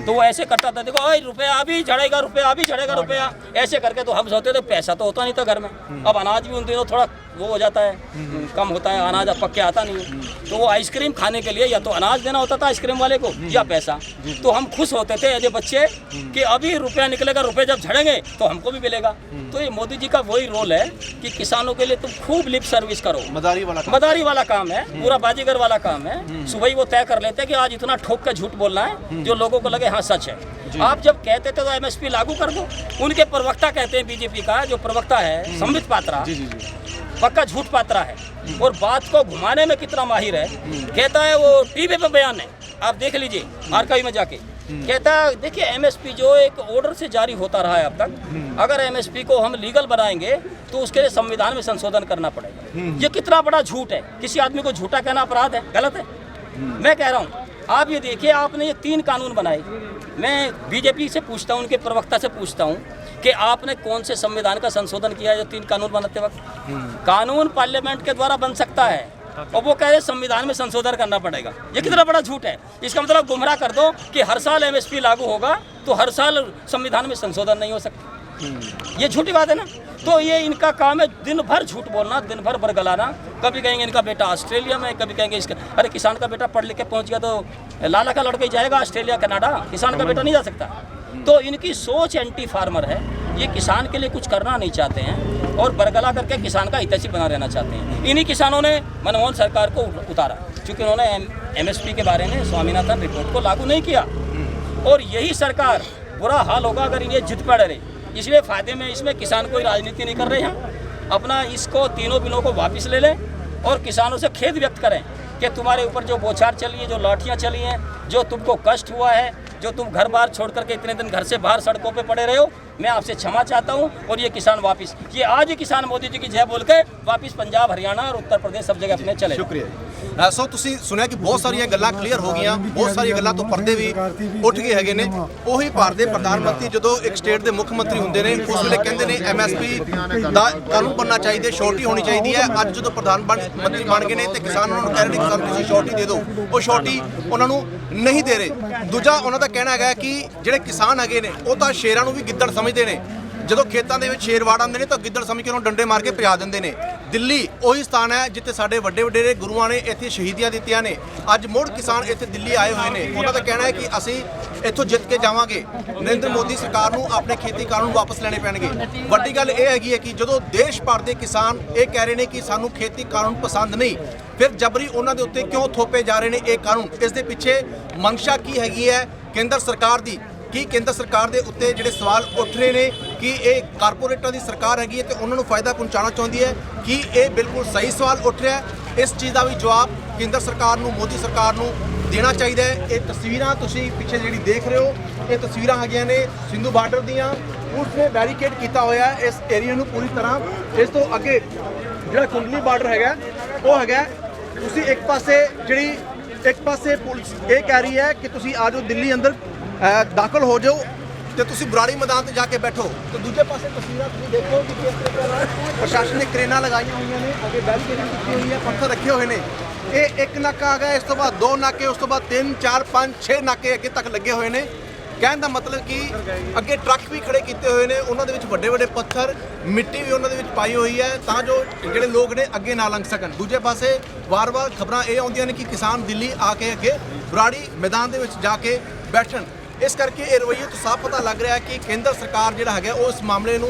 तो वो ऐसे करता था, देखो रुपया अभी झड़ेगा, रुपया अभी झड़ेगा, रुपया ऐसे करके। तो हम सोचते थे पैसा तो होता नहीं था घर में, अब अनाज भी उन दिनों थोड़ा वो हो जाता है, कम होता है अनाज, अब पक के आता नहीं है, तो वो आइसक्रीम खाने के लिए या तो अनाज देना होता था आइसक्रीम वाले को या पैसा। तो हम खुश होते थे एज ए बच्चे कि अभी रुपया निकलेगा, रुपये जब झड़ेंगे तो हमको भी मिलेगा। तो ये मोदी जी का वही रोल है कि किसानों के लिए तुम खूब लिप सर्विस करो, मदारी वाला काम है, पूरा बाजीगर वाला काम है। सुबह ही वो तय कर लेते हैं कि आज इतना ठोक कर झूठ बोलना है जो लोगों को लगे हाँ सच है। आप जब कहते थे तो एमएसपी लागू कर दो। उनके प्रवक्ता कहते हैं, बीजेपी का जो प्रवक्ता है संबित पात्रा, पक्का झूठ पात्रा है और बात को घुमाने में कितना माहिर है। कहता है, वो टीवी पे बयान है, आप देख लीजिए आर्काइव में जाके, कहता है देखिए एमएसपी जो एक ऑर्डर से जारी होता रहा है अब तक, अगर एमएसपी को हम लीगल बनाएंगे तो उसके लिए संविधान में संशोधन करना पड़ेगा। ये कितना बड़ा झूठ है। किसी आदमी को झूठा कहना अपराध है, गलत है। मैं कह रहा हूँ, आप ये देखिए, आपने ये 3 कानून बनाए। मैं बीजेपी से पूछता हूँ, उनके प्रवक्ता से पूछता हूँ कि आपने कौन से संविधान का संशोधन किया है जो 3 कानून बनाते वक्त? कानून पार्लियामेंट के द्वारा बन सकता है और वो कह रहे संविधान में संशोधन करना पड़ेगा। ये कितना बड़ा झूठ है। इसका मतलब गुमराह कर दो कि हर साल एमएसपी लागू होगा तो हर साल संविधान में संशोधन नहीं हो सकता। ये झूठी बात है ना। तो ये इनका काम है, दिन भर झूठ बोलना, दिन भर बरगलाना। कभी कहेंगे इनका बेटा ऑस्ट्रेलिया में, कभी कहेंगे इसका, अरे किसान का बेटा पढ़ लिख के पहुंच गया तो लाला का लड़का ही जाएगा ऑस्ट्रेलिया कनाडा, किसान का बेटा नहीं जा सकता। तो इनकी सोच एंटी फार्मर है। ये किसान के लिए कुछ करना नहीं चाहते हैं और बरगला करके किसान का हितैषी बना रहना चाहते हैं। इन्हीं किसानों ने मनमोहन सरकार को उतारा, क्योंकि उन्होंने एमएसपी के बारे में स्वामीनाथन रिपोर्ट को लागू नहीं किया। और यही सरकार, बुरा हाल होगा अगर इन्हें जिद पड़ रही। इसलिए फायदे में इसमें किसान कोई राजनीति नहीं कर रहे हैं। अपना इसको तीनों बिलों को वापस ले लें और किसानों से खेद व्यक्त करें कि तुम्हारे ऊपर जो बौछार चली है, जो लाठियाँ चली हैं, जो तुमको कष्ट हुआ है, जो तुम घर बार छोड़ करके इतने दिन घर से बाहर सड़कों पे पड़े रहे हो, मैं आपसे क्षमा चाहता हूं। और ये किसान वापस, ये आज ही किसान मोदी जी की जय बोल के वापस पंजाब, हरियाणा और उत्तर प्रदेश सब जगह अपने चले। शुक्रिया। सो ਤੁਸੀਂ ਸੁਣਿਆ ਕਿ ਬਹੁਤ ਸਾਰੀਆਂ ਗੱਲਾਂ ਕਲੀਅਰ ਹੋ ਗਈਆਂ, ਬਹੁਤ ਸਾਰੀਆਂ ਗੱਲਾਂ ਤੋਂ ਪਰਦੇ ਵੀ ਉੱਠ ਗਏ ਹੈਗੇ ਨੇ। ਉਹੀ ਭਾਰਤ ਦੇ ਪ੍ਰਧਾਨ ਮੰਤਰੀ ਜਦੋਂ ਇੱਕ ਸਟੇਟ ਦੇ ਮੁੱਖ ਮੰਤਰੀ ਹੁੰਦੇ ਨੇ, ਉਸ ਵੇਲੇ ਕਹਿੰਦੇ ਨੇ ਐਮਐਸਪੀ ਦਾ ਕਾਨੂੰਨ ਬਣਨਾ ਚਾਹੀਦਾ, ਸ਼ੋਰਟੀ ਹੋਣੀ ਚਾਹੀਦੀ ਹੈ। ਅੱਜ ਜਦੋਂ ਪ੍ਰਧਾਨ ਮੰਤਰੀ ਬਣ ਗਏ ਨੇ ਤੇ ਕਿਸਾਨ ਉਹਨਾਂ ਨੂੰ ਕਹਿ ਰਹੇ ਨੇ ਕਿ ਸਾਨੂੰ ਤੁਸੀਂ ਸ਼ੋਰਟੀ ਦੇ ਦਿਓ, ਉਹ ਸ਼ੋਰਟੀ ਉਹਨਾਂ ਨੂੰ ਨਹੀਂ ਦੇ ਰਹੇ। ਦੂਜਾ ਉਹਨਾਂ ਦਾ ਕਹਿਣਾ ਹੈਗਾ ਕਿ ਜਿਹੜੇ ਕਿਸਾਨ ਹੈਗੇ ਨੇ ਉਹ ਤਾਂ ਸ਼ੇਰਾਂ ਨੂੰ ਵੀ ਗਿੱਦੜ ਸਮਝਦੇ ਨੇ। ਜਦੋਂ ਖੇਤਾਂ ਦੇ ਵਿੱਚ ਸ਼ੇਰ ਵਾੜ ਆਉਂਦੇ ਨੇ ਤਾਂ ਗਿੱਦੜ ਸਮਝ ਕੇ ਉਹਨੂੰ ਡੰਡੇ ਮਾਰ ਕੇ ਭਜਾ ਦਿੰਦੇ ਨੇ। ਦਿੱਲੀ ਉਹੀ ਸਥਾਨ ਹੈ ਜਿੱਥੇ ਸਾਡੇ ਵੱਡੇ ਵਡੇਰੇ ਗੁਰੂਆਂ ਨੇ ਇੱਥੇ ਸ਼ਹੀਦੀਆਂ ਦਿੱਤੀਆਂ ਨੇ। ਅੱਜ ਮੁੜ ਕਿਸਾਨ ਇੱਥੇ ਦਿੱਲੀ ਆਏ ਹੋਏ ਨੇ। ਉਹਨਾਂ ਦਾ ਕਹਿਣਾ ਹੈ ਕਿ ਅਸੀਂ ਇੱਥੋਂ ਜਿੱਤ ਕੇ ਜਾਵਾਂਗੇ। ਨਰਿੰਦਰ ਮੋਦੀ ਸਰਕਾਰ ਨੂੰ ਆਪਣੇ ਖੇਤੀ ਕਾਨੂੰਨ ਵਾਪਸ ਲੈਣੇ ਪੈਣਗੇ। ਵੱਡੀ ਗੱਲ ਇਹ ਹੈਗੀ ਹੈ ਕਿ ਜਦੋਂ ਦੇਸ਼ ਭਰ ਦੇ ਕਿਸਾਨ ਇਹ ਕਹਿ ਰਹੇ ਨੇ ਕਿ ਸਾਨੂੰ ਖੇਤੀ ਕਾਨੂੰਨ ਪਸੰਦ ਨਹੀਂ, ਫਿਰ ਜਬਰੀ ਉਹਨਾਂ ਦੇ ਉੱਤੇ ਕਿਉਂ ਥੋਪੇ ਜਾ ਰਹੇ ਨੇ ਇਹ ਕਾਨੂੰਨ? ਇਸ ਦੇ ਪਿੱਛੇ ਮਨਸ਼ਾ ਕੀ ਹੈਗੀ ਹੈ ਕੇਂਦਰ ਸਰਕਾਰ ਦੀ? ਕੀ ਕੇਂਦਰ ਸਰਕਾਰ ਦੇ ਉੱਤੇ ਜਿਹੜੇ ਸਵਾਲ ਉੱਠ ਰਹੇ ਨੇ ਕਿ ਇਹ ਕਾਰਪੋਰੇਟਾਂ ਦੀ ਸਰਕਾਰ ਹੈਗੀ ਹੈ ਤੇ ਉਹਨਾਂ ਨੂੰ ਫਾਇਦਾ ਪਹੁੰਚਾਉਣਾ ਚਾਹੁੰਦੀ ਹੈ ਕਿ ਇਹ ਬਿਲਕੁਲ ਸਹੀ ਸਵਾਲ ਉੱਠ ਰਿਹਾ ਹੈ। ਇਸ ਚੀਜ਼ ਦਾ ਵੀ ਜਵਾਬ ਕੇਂਦਰ ਸਰਕਾਰ ਨੂੰ, ਮੋਦੀ ਸਰਕਾਰ ਨੂੰ ਦੇਣਾ ਚਾਹੀਦਾ ਹੈ। ਇਹ ਤਸਵੀਰਾਂ ਤੁਸੀਂ ਪਿੱਛੇ ਜਿਹੜੀ ਦੇਖ ਰਹੇ ਹੋ, ਇਹ ਤਸਵੀਰਾਂ ਹੈਗੀਆਂ ਨੇ ਸਿੰਧੂ ਬਾਰਡਰ ਦੀਆਂ। ਉਸਨੇ ਬੈਰੀਕੇਡ ਕੀਤਾ ਹੋਇਆ ਹੈ ਇਸ ਏਰੀਆ ਨੂੰ ਪੂਰੀ ਤਰ੍ਹਾਂ। ਇਸ ਤੋਂ ਅੱਗੇ ਜਿਹੜਾ ਕੁੰਡਲੀ ਬਾਰਡਰ ਹੈਗਾ ਉਹ ਹੈਗਾ, ਤੁਸੀਂ ਇੱਕ ਪਾਸੇ ਪੁਲਿਸ ਇਹ ਕਹਿ ਰਹੀ ਹੈ ਕਿ ਤੁਸੀਂ ਆ ਜਾਓ ਦਿੱਲੀ ਅੰਦਰ ਦਾਖਲ ਹੋ ਜਾਓ ਤੇ ਤੁਸੀਂ ਬਰਾੜੀ ਮੈਦਾਨ ਤੇ ਜਾ ਕੇ ਬੈਠੋ, ਤੇ ਦੂਜੇ ਪਾਸੇ ਤਸਵੀਰਾਂ ਤੁਸੀਂ ਦੇਖੋ ਕਿ ਕਿਸ ਤਰੀਕੇ ਨਾਲ ਪ੍ਰਸ਼ਾਸਨ ਨੇ ਕਰੇਨਾਂ ਲਗਾਈਆਂ ਹੋਈਆਂ ਨੇ, ਅੱਗੇ ਬੈਰੀਕੇਡਿੰਗ ਕੀਤੀ ਹੋਈ ਹੈ, ਪੱਥਰ ਰੱਖੇ ਹੋਏ ਨੇ। ਇਹ ਇੱਕ ਨਾਕਾ ਆ ਗਿਆ, ਇਸ ਤੋਂ ਬਾਅਦ 2 ਨਾਕੇ, ਉਸ ਤੋਂ ਬਾਅਦ 3 4 5 6 ਨਾਕੇ ਅੱਗੇ ਤੱਕ ਲੱਗੇ ਹੋਏ ਨੇ। ਕਹਿਣ ਦਾ ਮਤਲਬ ਕਿ ਅੱਗੇ ਟਰੱਕ ਵੀ ਖੜੇ ਕੀਤੇ ਹੋਏ ਨੇ, ਉਹਨਾਂ ਦੇ ਵਿੱਚ ਵੱਡੇ ਵੱਡੇ ਪੱਥਰ, ਮਿੱਟੀ ਵੀ ਉਹਨਾਂ ਦੇ ਵਿੱਚ ਪਾਈ ਹੋਈ ਹੈ ਤਾਂ ਜੋ ਜਿਹੜੇ ਲੋਕ ਨੇ ਅੱਗੇ ਨਾ ਲੰਘ ਸਕਣ। ਦੂਜੇ ਪਾਸੇ ਵਾਰ-ਵਾਰ ਖਬਰਾਂ ਇਹ ਆਉਂਦੀਆਂ ਨੇ ਕਿ ਕਿਸਾਨ ਦਿੱਲੀ ਆ ਕੇ ਅੱਗੇ ਬਰਾੜੀ ਮੈਦਾਨ ਦੇ ਵਿੱਚ ਜਾ ਕੇ ਬੈਠਣ। ਇਸ ਕਰਕੇ ਇਹ ਰਵੱਈਏ ਤੋਂ ਸਾਫ਼ ਪਤਾ ਲੱਗ ਰਿਹਾ ਹੈ ਕਿ ਕੇਂਦਰ ਸਰਕਾਰ ਜਿਹੜਾ ਹੈਗਾ ਉਹ ਇਸ ਮਾਮਲੇ ਨੂੰ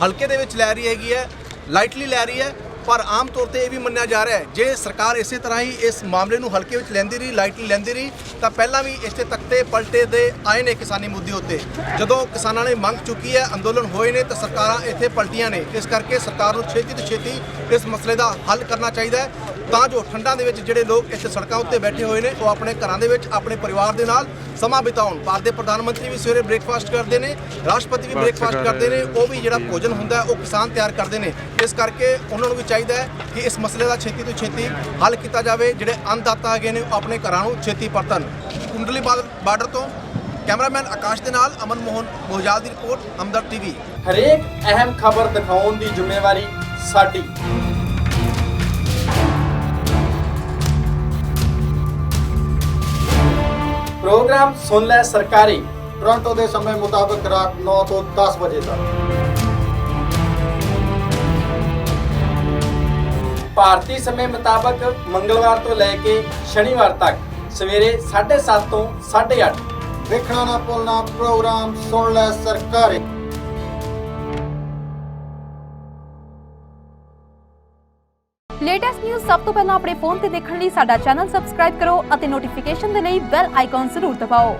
ਹਲਕੇ ਦੇ ਵਿੱਚ ਲੈ ਰਹੀ ਹੈਗੀ ਹੈ, ਲਾਈਟਲੀ ਲੈ ਰਹੀ ਹੈ। ਪਰ ਆਮ ਤੌਰ ਤੇ ਇਹ ਵੀ ਮੰਨਿਆ ਜਾ ਰਿਹਾ ਹੈ ਜੇ ਸਰਕਾਰ ਇਸੇ ਤਰ੍ਹਾਂ ਹੀ ਇਸ ਮਾਮਲੇ ਨੂੰ ਹਲਕੇ ਵਿੱਚ ਲੈਂਦੀ ਰਹੀ, ਲਾਈਟਲੀ ਲੈਂਦੀ ਰਹੀ, ਤਾਂ ਪਹਿਲਾਂ ਵੀ ਇਸੇ ਤਖਤੇ ਪਲਟੇ ਦੇ ਆਏ ਨੇ ਕਿਸਾਨੀ ਮੁੱਦੇ ਉੱਤੇ। ਜਦੋਂ ਕਿਸਾਨਾਂ ਨੇ ਮੰਗ ਚੁੱਕੀ ਹੈ, ਅੰਦੋਲਨ ਹੋਏ ਨੇ, ਤਾਂ ਸਰਕਾਰਾਂ ਇੱਥੇ ਪਲਟੀਆਂ ਨੇ। ਇਸ ਕਰਕੇ ਸਰਕਾਰ ਨੂੰ ਛੇਤੀ ਤੋਂ ਛੇਤੀ ਇਸ ਮਸਲੇ ਦਾ ਹੱਲ ਕਰਨਾ ਚਾਹੀਦਾ ਹੈ ਤਾਂ ਜੋ ਠੰਡਾਂ ਦੇ ਵਿੱਚ ਜਿਹੜੇ ਲੋਕ ਇੱਥੇ ਸੜਕਾਂ ਉੱਤੇ ਬੈਠੇ ਹੋਏ ਨੇ ਉਹ ਆਪਣੇ ਘਰਾਂ ਦੇ ਵਿੱਚ ਆਪਣੇ ਪਰਿਵਾਰ ਦੇ ਨਾਲ ਸਮਾਂ ਬਿਤਾਉਣ। ਭਾਰਤ ਦੇ ਪ੍ਰਧਾਨ ਮੰਤਰੀ ਵੀ ਸਵੇਰੇ ਬ੍ਰੇਕਫਾਸਟ ਕਰਦੇ ਨੇ, ਰਾਸ਼ਟਰਪਤੀ ਵੀ ਬ੍ਰੇਕਫਾਸਟ ਕਰਦੇ ਨੇ, ਉਹ ਵੀ ਜਿਹੜਾ ਭੋਜਨ ਹੁੰਦਾ ਹੈ ਉਹ ਕਿਸਾਨ ਤਿਆਰ ਕਰਦੇ ਨੇ। ਇਸ ਕਰਕੇ ਉਹਨਾਂ ਨੂੰ ਵੀ ਚਾਹੀਦਾ ਹੈ ਕਿ ਇਸ ਮਸਲੇ ਦਾ ਛੇਤੀ ਤੋਂ ਛੇਤੀ ਹੱਲ ਕੀਤਾ ਜਾਵੇ। ਜਿਹੜੇ ਅੰਨਦਾਤਾ ਹੈਗੇ ਨੇ ਉਹ ਆਪਣੇ ਘਰਾਂ ਨੂੰ ਛੇਤੀ ਪਰਤਣ। ਕੁੰਡਲੀ ਬਾਰਡਰ ਤੋਂ ਕੈਮਰਾਮੈਨ ਆਕਾਸ਼ ਦੇ ਨਾਲ ਅਮਨ ਮੋਹਨ ਮੋਹਜਾਲ ਦੀ ਰਿਪੋਰਟ, ਹਮਦਰਦ ਟੀਵੀ। ਹਰੇਕ ਅਹਿਮ ਖਬਰ ਦਿਖਾਉਣ ਦੀ ਜ਼ਿੰਮੇਵਾਰੀ ਸਾਡੀ। ਪ੍ਰੋਗਰਾਮ ਸੁਣ ਲੈ ਸਰਕਾਰੀ, ਟੋਰਾਂਟੋ ਦੇ ਸਮੇਂ ਮੁਤਾਬਕ ਰਾਤ 9 ਤੋਂ 10 ਵਜੇ ਤੱਕ। ਭਾਰਤੀ ਸਮੇਂ ਮੁਤਾਬਕ ਮੰਗਲਵਾਰ ਤੋਂ ਲੈ ਕੇ ਸ਼ਨੀਵਾਰ ਤੱਕ ਸਵੇਰੇ 7:30 ਤੋਂ 8:30। ਦੇਖਣਾ ਨਾ ਭੁੱਲਣਾ ਪ੍ਰੋਗਰਾਮ ਸੁਣ ਲੈ ਸਰਕਾਰੀ। ਲੇਟੈਸਟ ਨਿਊਜ਼ ਸਭ ਤੋਂ ਪਹਿਲਾਂ ਆਪਣੇ ਫੋਨ ਤੇ ਦੇਖਣ ਲਈ ਸਾਡਾ ਚੈਨਲ ਸਬਸਕ੍ਰਾਈਬ ਕਰੋ ਅਤੇ ਨੋਟੀਫਿਕੇਸ਼ਨ ਦੇ ਲਈ ਬੈਲ ਆਈਕਨ ਜ਼ਰੂਰ ਦਬਾਓ।